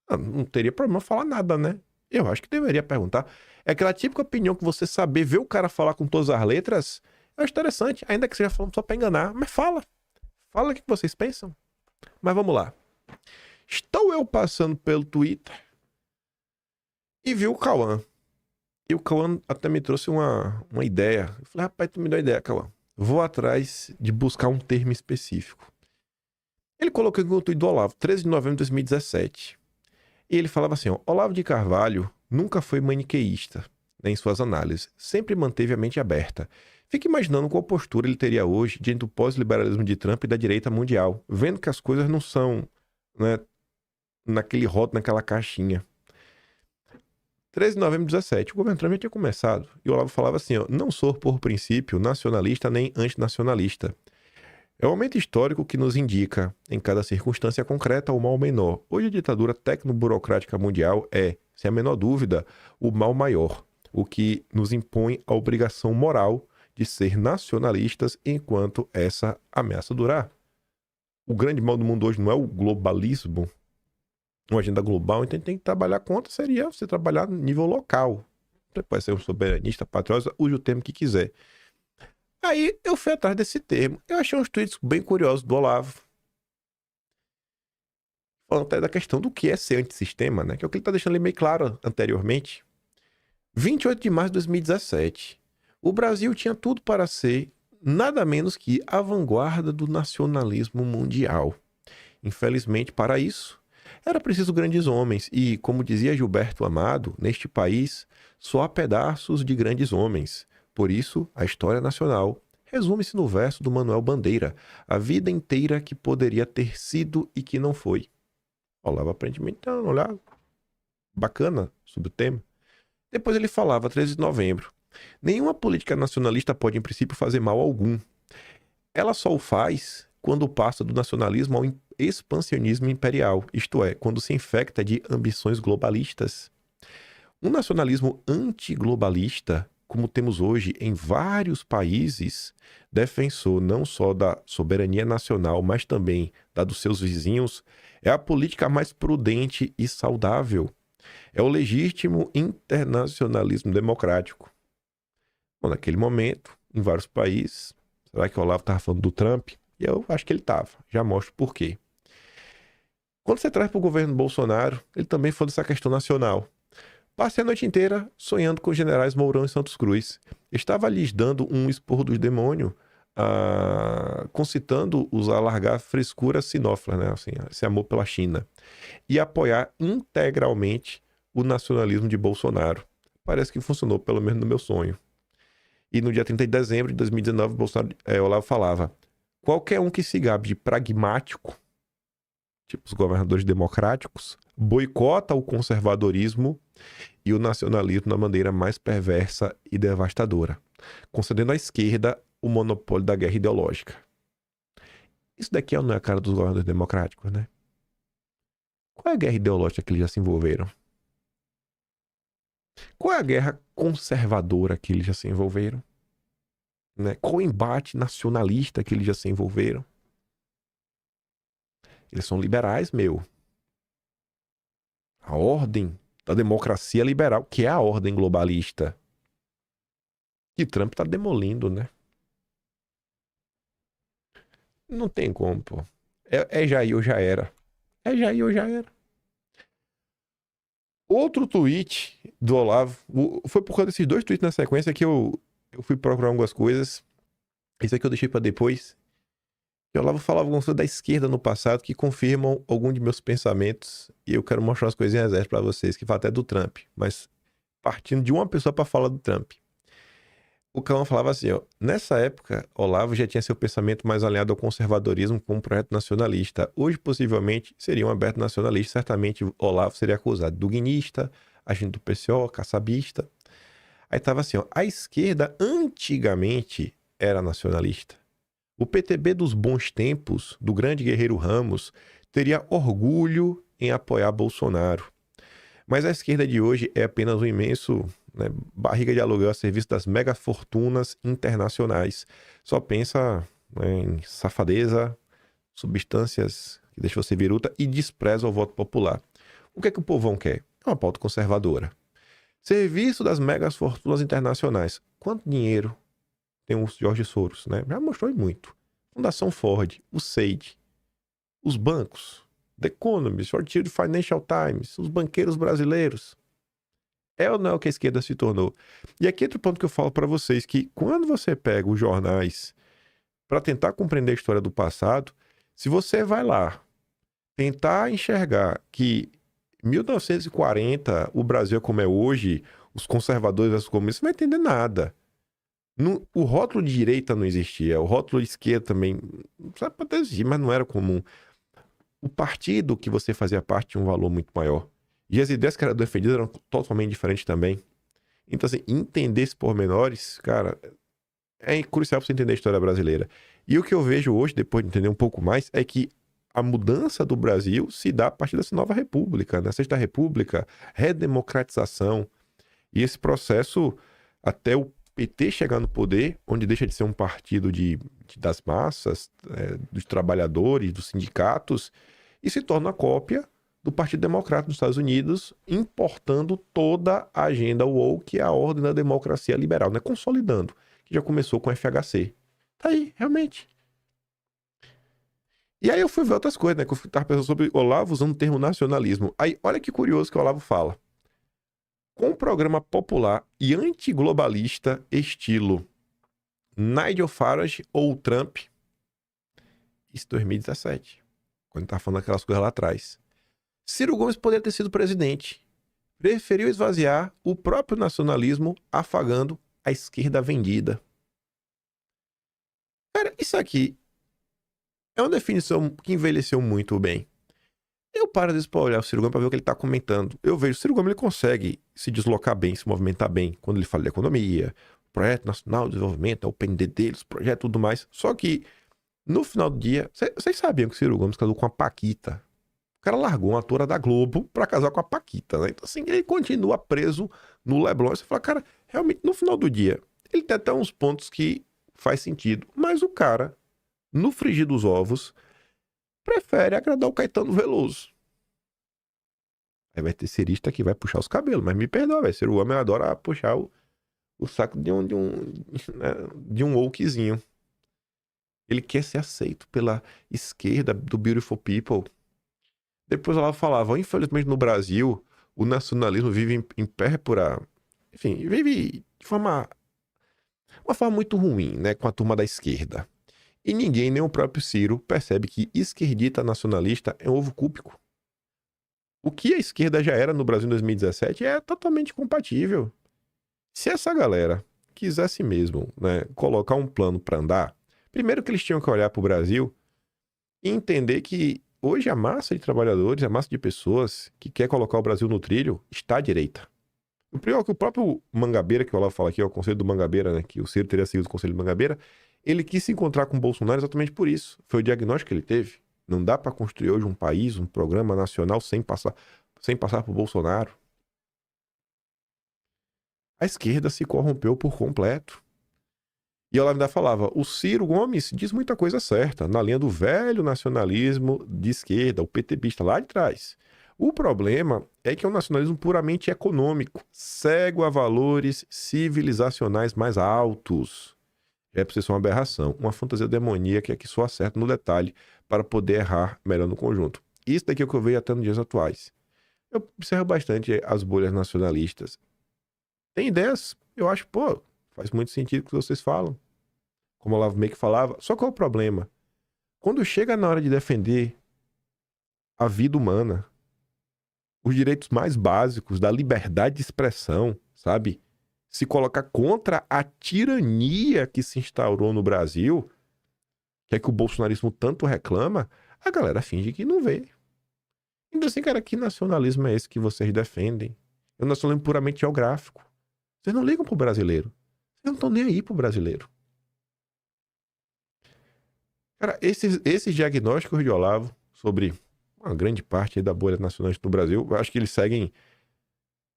Não teria problema falar nada, né? Eu acho que deveria perguntar. É aquela típica opinião que você saber ver o cara falar com todas as letras. Eu acho interessante, ainda que seja falando só pra enganar. Mas fala. Fala o que vocês pensam. Mas vamos lá. Estou eu passando pelo Twitter e vi o Cauã. E o Cauã até me trouxe uma ideia. Eu falei, rapaz, tu me deu uma ideia, Cauã. Vou atrás de buscar um termo específico. Ele colocou aqui o tweet do Olavo, 13 de novembro de 2017. E ele falava assim, ó, Olavo de Carvalho nunca foi maniqueísta, né, em suas análises. Sempre manteve a mente aberta. Fica imaginando qual postura ele teria hoje diante do pós-liberalismo de Trump e da direita mundial, vendo que as coisas não são, né, naquele rótulo, naquela caixinha. 13 de novembro de 2017, o governo Trump já tinha começado. E o Olavo falava assim, ó, não sou por princípio nacionalista nem antinacionalista. É um momento histórico que nos indica, em cada circunstância concreta, o mal menor. Hoje a ditadura tecno-burocrática mundial é, sem a menor dúvida, o mal maior, o que nos impõe a obrigação moral de ser nacionalistas enquanto essa ameaça durar. O grande mal do mundo hoje não é o globalismo, uma agenda global, então a gente tem que trabalhar contra, seria você trabalhar no nível local. Você pode ser um soberanista, patriota, use o termo que quiser. Aí eu fui atrás desse termo. Eu achei uns tweets bem curiosos do Olavo. Falando até da questão do que é ser antissistema, né? Que é o que ele está deixando ali meio claro anteriormente. 28 de março de 2017. O Brasil tinha tudo para ser nada menos que a vanguarda do nacionalismo mundial. Infelizmente, para isso, era preciso grandes homens e, como dizia Gilberto Amado, neste país só há pedaços de grandes homens. Por isso, a história nacional resume-se no verso do Manuel Bandeira, a vida inteira que poderia ter sido e que não foi. Olavo aparentemente tem um olhar bacana sobre o tema. Depois ele falava, 13 de novembro, nenhuma política nacionalista pode, em princípio, fazer mal algum. Ela só o faz quando passa do nacionalismo ao expansionismo imperial, isto é, quando se infecta de ambições globalistas. Um nacionalismo antiglobalista, como temos hoje em vários países, defensor não só da soberania nacional, mas também da dos seus vizinhos, é a política mais prudente e saudável. É o legítimo internacionalismo democrático. Bom, naquele momento, em vários países, será que o Olavo estava falando do Trump? E eu acho que ele estava. Já mostro por quê. Quando você traz para o governo Bolsonaro, ele também falou dessa questão nacional. Passei a noite inteira sonhando com os generais Mourão e Santos Cruz. Estava lhes dando um esporro dos demônios, concitando-os a largar frescura sinófila, né? Assim, esse amor pela China, e apoiar integralmente o nacionalismo de Bolsonaro. Parece que funcionou, pelo menos no meu sonho. E no dia 30 de dezembro de 2019, Olavo falava: qualquer um que se gabe de pragmático, tipo os governadores democráticos, boicota o conservadorismo e o nacionalismo da maneira mais perversa e devastadora, concedendo à esquerda o monopólio da guerra ideológica. Isso daqui não é a cara dos governadores democráticos, né? Qual é a guerra ideológica que eles já se envolveram? Qual é a guerra conservadora que eles já se envolveram? Né? Qual o embate nacionalista que eles já se envolveram? Eles são liberais, meu. A ordem da democracia liberal, que é a ordem globalista, que Trump tá demolindo, né? Não tem como, pô. É Jair ou já era. É Jair ou já era. Outro tweet do Olavo, foi por causa desses 2 tweets na sequência que eu fui procurar algumas coisas. Isso aqui eu deixei pra depois. O Olavo falava algumas coisas da esquerda no passado que confirmam algum de meus pensamentos. E eu quero mostrar umas coisinhas dessas pra vocês, que fala até do Trump. Mas partindo de uma pessoa pra falar do Trump. O Cauã falava assim, ó, nessa época, Olavo já tinha seu pensamento mais alinhado ao conservadorismo com um projeto nacionalista. Hoje, possivelmente, seria um aberto nacionalista. Certamente, Olavo seria acusado de duguinista, agente do PCO, caçabista. Aí tava assim, ó, a esquerda antigamente era nacionalista. O PTB dos bons tempos, do grande guerreiro Ramos, teria orgulho em apoiar Bolsonaro. Mas a esquerda de hoje é apenas um imenso, né, barriga de aluguel a serviço das megafortunas internacionais. Só pensa, né, em safadeza, substâncias que deixam você viruta e despreza o voto popular. O que é que o povão quer? É uma pauta conservadora. Serviço das megafortunas internacionais. Quanto dinheiro tem o Jorge Soros, né? Já mostrou muito. Fundação Ford, o SEID, os bancos, The Economist, o artigo de Financial Times, os banqueiros brasileiros. É ou não é o que a esquerda se tornou? E aqui entra o ponto que eu falo para vocês, que quando você pega os jornais para tentar compreender a história do passado, se você vai lá tentar enxergar que 1940 o Brasil é como é hoje, os conservadores versus comunistas, você não vai entender nada. O rótulo de direita não existia, o rótulo de esquerda também, sabe, pode existir, mas não era comum. O partido que você fazia parte tinha um valor muito maior. E as ideias que eram defendidas eram totalmente diferentes também. Então, assim, entender esses pormenores, cara, é crucial para você entender a história brasileira. E o que eu vejo hoje, depois de entender um pouco mais, é que a mudança do Brasil se dá a partir dessa nova república, né? Sexta República, redemocratização. E esse processo, até o PT chegar no poder, onde deixa de ser um partido das massas, dos trabalhadores, dos sindicatos, e se torna a cópia do Partido Democrata nos Estados Unidos, importando toda a agenda woke, que é a ordem da democracia liberal, né? Consolidando, que já começou com o FHC. Tá aí, realmente. E aí eu fui ver outras coisas, né? Que eu estava pensando sobre Olavo usando o termo nacionalismo. Aí, olha que curioso que o Olavo fala. Com um programa popular e antiglobalista estilo Nigel Farage ou Trump, isso em 2017, quando estava falando aquelas coisas lá atrás. Ciro Gomes poderia ter sido presidente. Preferiu esvaziar o próprio nacionalismo, afagando a esquerda vendida. Cara, isso aqui é uma definição que envelheceu muito bem. Eu paro às vezes para olhar o Ciro Gomes para ver o que ele está comentando. Eu vejo o Ciro Gomes, ele consegue se deslocar bem, se movimentar bem, quando ele fala de economia, Projeto Nacional de Desenvolvimento, o PND deles, projeto e tudo mais. Só que, no final do dia, vocês sabiam que o Ciro Gomes casou com a Paquita. O cara largou uma atora da Globo para casar com a Paquita, né? Então, assim, ele continua preso no Leblon. Você fala, cara, realmente, no final do dia, ele tem até uns pontos que faz sentido. Mas o cara, no frigir dos ovos, prefere agradar o Caetano Veloso. Aí vai ter cirista que vai puxar os cabelos, mas me perdoa, velho. Ciro Gomes adora puxar o saco de um wokezinho. Ele quer ser aceito pela esquerda do Beautiful People. Depois ela falava, infelizmente no Brasil, o nacionalismo vive em pérpura, enfim, vive de uma forma muito ruim, né, com a turma da esquerda. E ninguém, nem o próprio Ciro, percebe que esquerdita nacionalista é um ovo cúbico. O que a esquerda já era no Brasil em 2017 é totalmente compatível. Se essa galera quisesse mesmo, né, colocar um plano para andar, primeiro que eles tinham que olhar para o Brasil e entender que hoje a massa de trabalhadores, a massa de pessoas que quer colocar o Brasil no trilho está à direita. O pior é que o próprio Mangabeira, que o Olavo fala aqui, é o conselho do Mangabeira, né, que o Ciro teria seguido o conselho do Mangabeira, ele quis se encontrar com o Bolsonaro exatamente por isso. Foi o diagnóstico que ele teve. Não dá para construir hoje um país, um programa nacional sem passar por Bolsonaro. A esquerda se corrompeu por completo. E o Olavo ainda falava, o Ciro Gomes diz muita coisa certa, na linha do velho nacionalismo de esquerda, o PTBista lá de trás. O problema é que é um nacionalismo puramente econômico, cego a valores civilizacionais mais altos. É preciso ser uma aberração, uma fantasia demoníaca que só acerta no detalhe para poder errar melhor no conjunto. Isso daqui é o que eu vejo até nos dias atuais. Eu observo bastante as bolhas nacionalistas. Tem ideias, eu acho, faz muito sentido o que vocês falam. Como o Olavo meio que falava. Só qual é o problema? Quando chega na hora de defender a vida humana, os direitos mais básicos da liberdade de expressão, sabe? Se colocar contra a tirania que se instaurou no Brasil, que é que o bolsonarismo tanto reclama, a galera finge que não vê. Então assim, cara, que nacionalismo é esse que vocês defendem? É um nacionalismo puramente geográfico. Vocês não ligam pro brasileiro. Vocês não estão nem aí pro brasileiro. Cara, esses diagnósticos de Olavo sobre uma grande parte da bolha nacionalista do Brasil, eu acho que eles seguem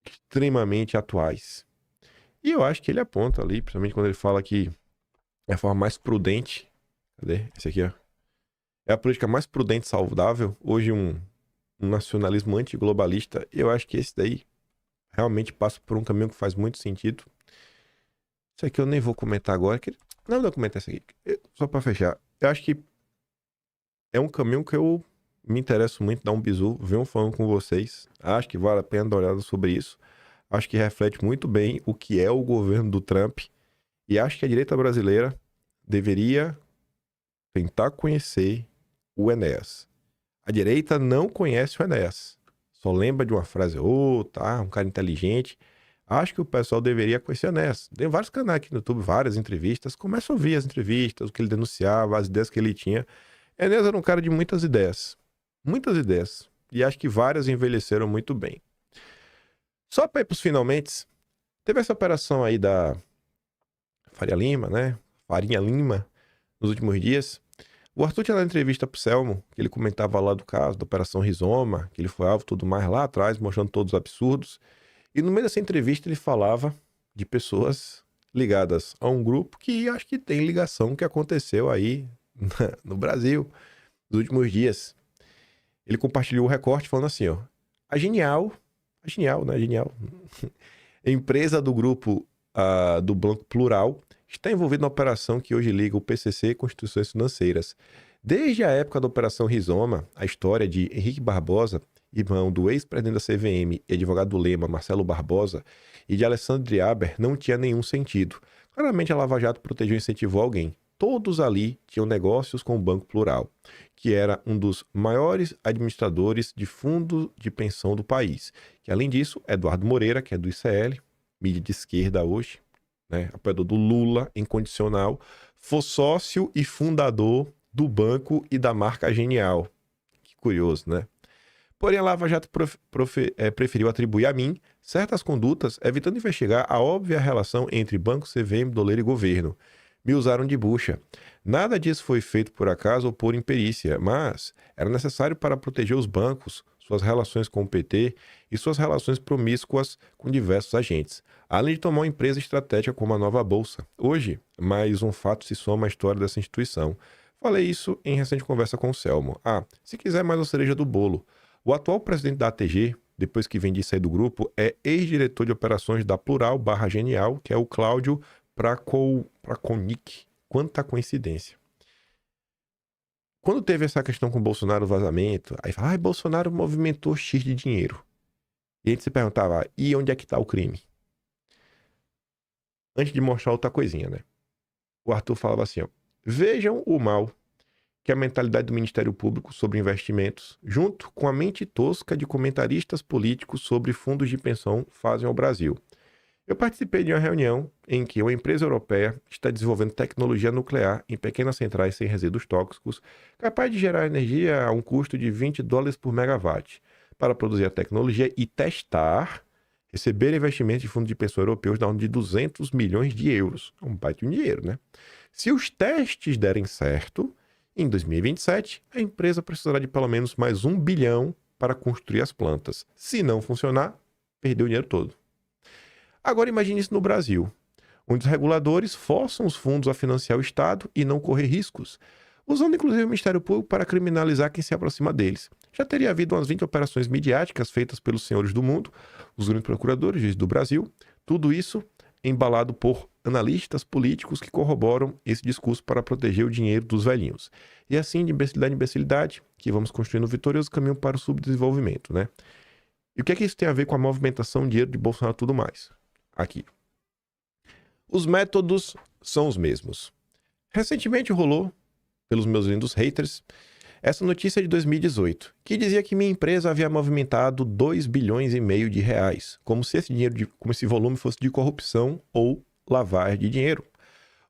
extremamente atuais. E eu acho que ele aponta ali, principalmente quando ele fala que é a forma mais prudente. Cadê? Esse aqui, ó. É a política mais prudente e saudável. Hoje um nacionalismo antiglobalista. Eu acho que esse daí realmente passa por um caminho que faz muito sentido. Isso aqui eu nem vou comentar agora. Não vou comentar isso aqui. Só pra fechar. Eu acho que é um caminho que eu me interesso muito, dar um bisu, ver um falando com vocês. Acho que vale a pena dar uma olhada sobre isso. Acho que reflete muito bem o que é o governo do Trump. E acho que a direita brasileira deveria tentar conhecer o Enéas. A direita não conhece o Enéas. Só lembra de uma frase ou outra, um cara inteligente. Acho que o pessoal deveria conhecer o Enéas. Tem vários canais aqui no YouTube, várias entrevistas. Começa a ouvir as entrevistas, o que ele denunciava, as ideias que ele tinha. Enéas era um cara de muitas ideias. Muitas ideias. E acho que várias envelheceram muito bem. Só para ir para os finalmente, teve essa operação aí da Faria Lima, né? Farinha Lima, nos últimos dias. O Arthur tinha dado entrevista pro Selmo, que ele comentava lá do caso da Operação Rizoma, que ele foi alvo tudo mais lá atrás, mostrando todos os absurdos. E no meio dessa entrevista ele falava de pessoas ligadas a um grupo que acho que tem ligação que aconteceu aí no Brasil nos últimos dias. Ele compartilhou o recorte falando assim, ó. A Genial, empresa do grupo do Banco Plural, está envolvida na operação que hoje liga o PCC com instituições financeiras. Desde a época da Operação Rizoma, a história de Henrique Barbosa, irmão do ex-presidente da CVM e advogado do Lema, Marcelo Barbosa, e de Alessandro Driaber, não tinha nenhum sentido. Claramente a Lava Jato protegeu e incentivou alguém. Todos ali tinham negócios com o Banco Plural, que era um dos maiores administradores de fundo de pensão do país. Que, além disso, Eduardo Moreira, que é do ICL, mídia de esquerda hoje, né, apoiador do Lula, incondicional, foi sócio e fundador do banco e da marca Genial. Que curioso, né? Porém, a Lava Jato preferiu atribuir a mim certas condutas, evitando investigar a óbvia relação entre Banco, CVM, Doleiro e governo. Me usaram de bucha. Nada disso foi feito por acaso ou por imperícia, mas era necessário para proteger os bancos, suas relações com o PT e suas relações promíscuas com diversos agentes, além de tomar uma empresa estratégica como a Nova Bolsa. Hoje, mais um fato se soma à história dessa instituição. Falei isso em recente conversa com o Selmo. Se quiser mais uma cereja do bolo. O atual presidente da ATG, depois que vem de sair do grupo, é ex-diretor de operações da Plural / Genial, que é o Cláudio Prakonic. Quanta coincidência. Quando teve essa questão com o Bolsonaro, o vazamento, aí fala, Bolsonaro movimentou X de dinheiro. E a gente se perguntava, e onde é que está o crime? Antes de mostrar outra coisinha, né? O Arthur falava assim, ó, vejam o mal que a mentalidade do Ministério Público sobre investimentos, junto com a mente tosca de comentaristas políticos sobre fundos de pensão, fazem ao Brasil. Eu participei de uma reunião em que uma empresa europeia está desenvolvendo tecnologia nuclear em pequenas centrais sem resíduos tóxicos, capaz de gerar energia a um custo de $20 por megawatt, para produzir a tecnologia e testar, receber investimentos de fundos de pensão europeus da ordem de 200 milhões de euros. É um baita de dinheiro, né? Se os testes derem certo, em 2027, a empresa precisará de pelo menos mais 1 bilhão para construir as plantas. Se não funcionar, perdeu o dinheiro todo. Agora imagine isso no Brasil, onde os reguladores forçam os fundos a financiar o Estado e não correr riscos, usando inclusive o Ministério Público para criminalizar quem se aproxima deles. Já teria havido umas 20 operações midiáticas feitas pelos senhores do mundo, os grandes procuradores, juízes do Brasil, tudo isso embalado por analistas políticos que corroboram esse discurso para proteger o dinheiro dos velhinhos. E assim, de imbecilidade em imbecilidade, que vamos construindo um vitorioso caminho para o subdesenvolvimento, né? E o que é que isso tem a ver com a movimentação de dinheiro de Bolsonaro e tudo mais? Aqui. Os métodos são os mesmos. Recentemente rolou, pelos meus lindos haters, essa notícia de 2018, que dizia que minha empresa havia movimentado 2,5 bilhões de reais, como se esse volume fosse de corrupção ou lavagem de dinheiro.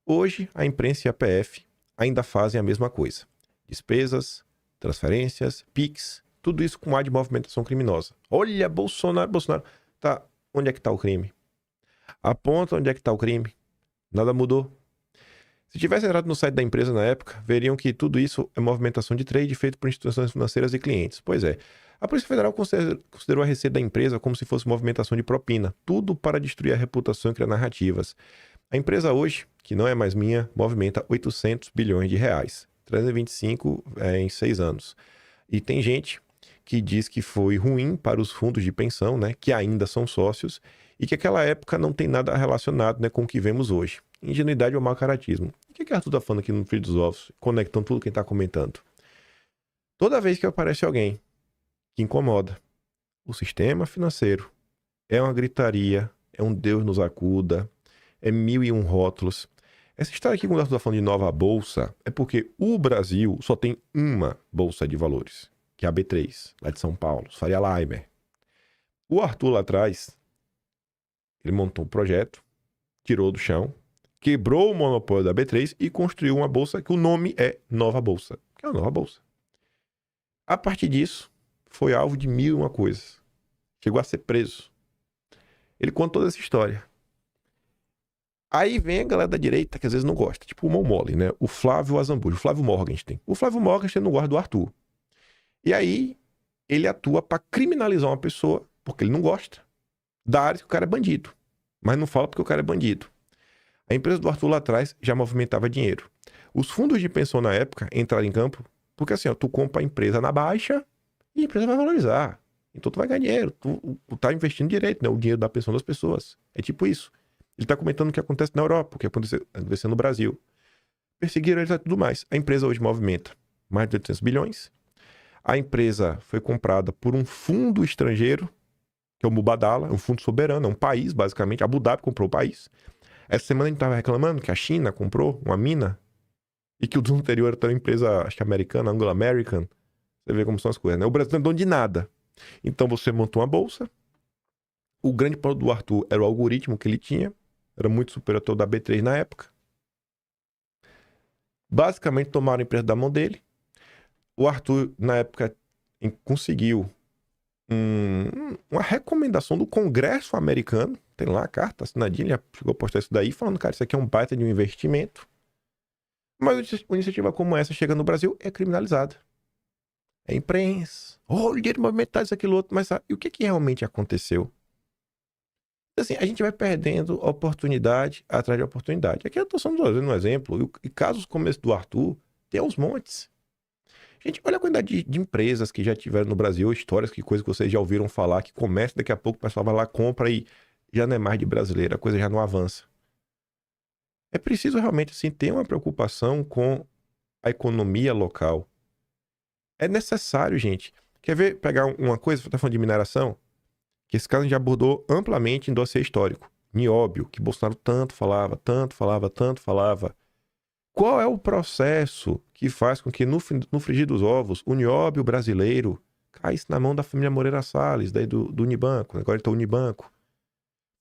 Hoje, a imprensa e a PF ainda fazem a mesma coisa. Despesas, transferências, PIX, tudo isso com ar de movimentação criminosa. Olha, Bolsonaro. Tá, onde é que está o crime? Aponta onde é que está o crime. Nada mudou. Se tivesse entrado no site da empresa na época, veriam que tudo isso é movimentação de trade feito por instituições financeiras e clientes. Pois é, a Polícia Federal considerou a receita da empresa como se fosse movimentação de propina, tudo para destruir a reputação e criar narrativas. A empresa hoje, que não é mais minha, movimenta 800 bilhões de reais, 325 em 6 anos. E tem gente que diz que foi ruim para os fundos de pensão, né, que ainda são sócios, e que aquela época não tem nada relacionado, né, com o que vemos hoje. Ingenuidade ou mau caratismo. O que Arthur está falando aqui no Frio dos Ovos, conectando tudo quem está comentando? Toda vez que aparece alguém que incomoda o sistema financeiro, é uma gritaria, é um Deus nos acuda, é 1001 rótulos. Essa história aqui, quando o Arthur está falando de nova bolsa, é porque o Brasil só tem uma bolsa de valores, que é a B3, lá de São Paulo, Faria Limer. O Arthur lá atrás, ele montou um projeto, tirou do chão, quebrou o monopólio da B3 e construiu uma bolsa que o nome é Nova Bolsa, que é a Nova Bolsa. A partir disso, foi alvo de 1001 coisas. Chegou a ser preso. Ele conta toda essa história. Aí vem a galera da direita, que às vezes não gosta, tipo o Mão Mole, né? O Flávio Azambuja, o Flávio Morgenstern. O Flávio Morgenstern não gosta do Arthur. E aí, ele atua para criminalizar uma pessoa, porque ele não gosta, da área que o cara é bandido. Mas não fala porque o cara é bandido. A empresa do Arthur lá atrás já movimentava dinheiro. Os fundos de pensão na época entraram em campo porque assim, ó, tu compra a empresa na baixa e a empresa vai valorizar. Então tu vai ganhar dinheiro, tu tá investindo direito, né? O dinheiro da pensão das pessoas. É tipo isso. Ele tá comentando o que acontece na Europa, o que aconteceu no Brasil. Perseguiram eles e tudo mais. A empresa hoje movimenta mais de 800 bilhões. A empresa foi comprada por um fundo estrangeiro, que é o Mubadala, um fundo soberano, é um país, basicamente. A Abu Dhabi comprou o país. Essa semana a gente estava reclamando que a China comprou uma mina e que o dono anterior era uma empresa, acho que americana, Anglo American. Você vê como são as coisas, né? O Brasil não é dono de nada. Então você montou uma bolsa. O grande problema do Arthur era o algoritmo que ele tinha. Era muito superior ao da B3 na época. Basicamente tomaram a empresa da mão dele. O Arthur, na época, conseguiu uma recomendação do Congresso americano. Tem lá a carta assinadinha, ele chegou a postar isso daí, falando, cara, isso aqui é um baita de um investimento. Mas uma iniciativa como essa chega no Brasil é criminalizada. É imprensa. O dinheiro movimentado, isso, aquilo, outro. Mas sabe, e o que realmente aconteceu? Assim, a gente vai perdendo oportunidade atrás de oportunidade. Aqui eu estou só dando um exemplo. E casos como esse do Arthur, tem aos montes. Gente, olha a quantidade de empresas que já tiveram no Brasil, histórias, que coisas que vocês já ouviram falar, que começa daqui a pouco, o pessoal vai lá, compra e já não é mais de brasileiro, a coisa já não avança. É preciso realmente, assim, ter uma preocupação com a economia local. É necessário, gente. Quer ver, pegar uma coisa, você está falando de mineração, que esse caso a gente já abordou amplamente em dossiê histórico. Nióbio, que Bolsonaro tanto falava. Qual é o processo que faz com que no frigir dos ovos, o nióbio brasileiro caísse na mão da família Moreira Salles, daí do Unibanco, agora ele está Unibanco?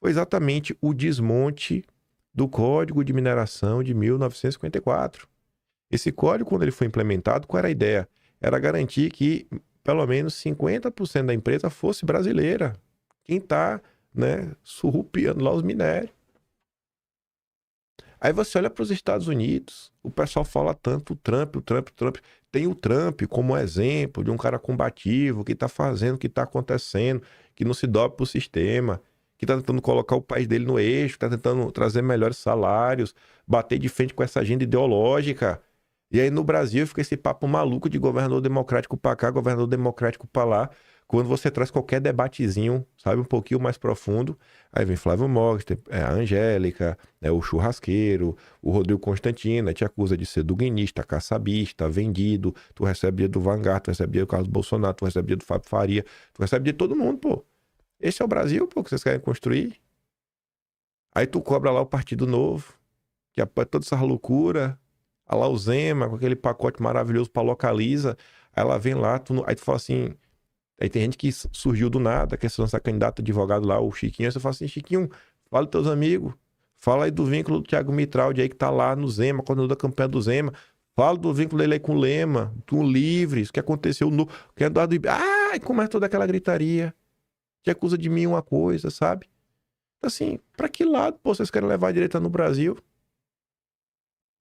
foi exatamente o desmonte do Código de Mineração de 1954. Esse código, quando ele foi implementado, qual era a ideia? Era garantir que pelo menos 50% da empresa fosse brasileira. Quem está, né, surrupiando lá os minérios. Aí você olha para os Estados Unidos, o pessoal fala tanto o Trump. Tem o Trump como exemplo de um cara combativo, que está fazendo o que está acontecendo, que não se dobra para o sistema, que está tentando colocar o país dele no eixo, está tentando trazer melhores salários, bater de frente com essa agenda ideológica. E aí no Brasil fica esse papo maluco de governador democrático para cá, governador democrático para lá. Quando você traz qualquer debatezinho, sabe, um pouquinho mais profundo, aí vem Flávio Mogstem, a Angélica, o churrasqueiro, o Rodrigo Constantino, te acusa de ser duguinista, caçabista, vendido, tu recebe dinheiro do Vanguard, tu recebe dinheiro do Carlos Bolsonaro, tu recebe dinheiro do Fábio Faria, tu recebe dinheiro de todo mundo, pô. Esse é o Brasil, pô, que vocês querem construir. Aí tu cobra lá o Partido Novo, que apoia toda essa loucura, a lá o Zema, com aquele pacote maravilhoso pra Localiza, aí ela vem lá, aí tu fala assim... Aí tem gente que surgiu do nada, quer se lançar candidato a advogado lá, o Chiquinho. Aí você fala assim, Chiquinho, fala dos teus amigos. Fala aí do vínculo do Thiago Mitraldi aí que tá lá no Zema, coordenador da campanha do Zema. Fala do vínculo dele aí com o Lema, com o Livres, o que aconteceu no... Que é Eduardo... Ah, e começa toda aquela gritaria. Que acusa de mim uma coisa, sabe? Assim, pra que lado, pô, vocês querem levar a direita no Brasil?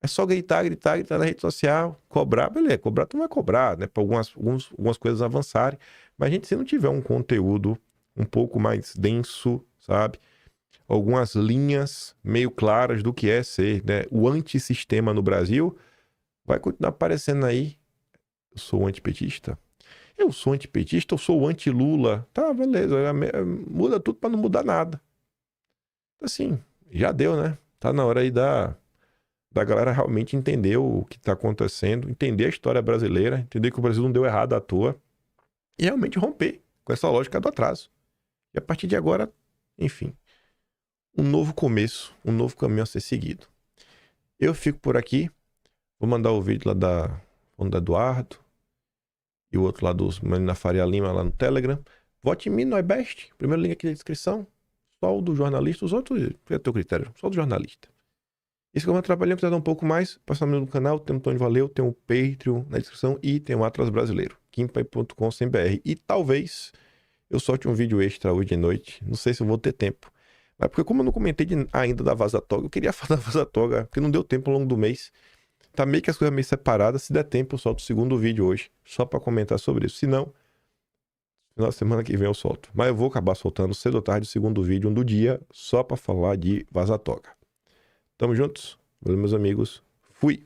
É só gritar na rede social, cobrar, beleza, cobrar tu não vai cobrar, né, para algumas coisas avançarem, mas a gente, se não tiver um conteúdo um pouco mais denso, sabe, algumas linhas meio claras do que é ser, né, o antissistema no Brasil, vai continuar aparecendo aí, eu sou antipetista, eu sou anti-Lula, tá, beleza, muda tudo para não mudar nada. Assim, já deu, né, tá na hora aí da galera realmente entender o que está acontecendo, entender a história brasileira, entender que o Brasil não deu errado à toa e realmente romper com essa lógica do atraso. E a partir de agora, enfim, um novo começo, um novo caminho a ser seguido. Eu fico por aqui, vou mandar o vídeo lá do Eduardo e o outro lá dos Mano na Faria Lima lá no Telegram. Vote em mim, nós best. Primeiro link aqui na descrição. Só o do jornalista, os outros, é teu critério, só o do jornalista. Isso que eu vou trabalhando, precisa dar um pouco mais, passa no canal, tem um Tony Valeu, tem um Patreon na descrição e tem o Atlas Brasileiro, kimpai.com.br. E talvez eu solte um vídeo extra hoje de noite, não sei se eu vou ter tempo. Mas porque como eu não comentei ainda da Vaza Toga, eu queria falar da Vaza Toga, porque não deu tempo ao longo do mês. Tá meio que as coisas meio separadas, se der tempo eu solto o segundo vídeo hoje, só para comentar sobre isso. Se não, na semana que vem eu solto. Mas eu vou acabar soltando cedo ou tarde o segundo vídeo do dia, só para falar de Vaza Toga. Tamo juntos. Valeu, meus amigos. Fui.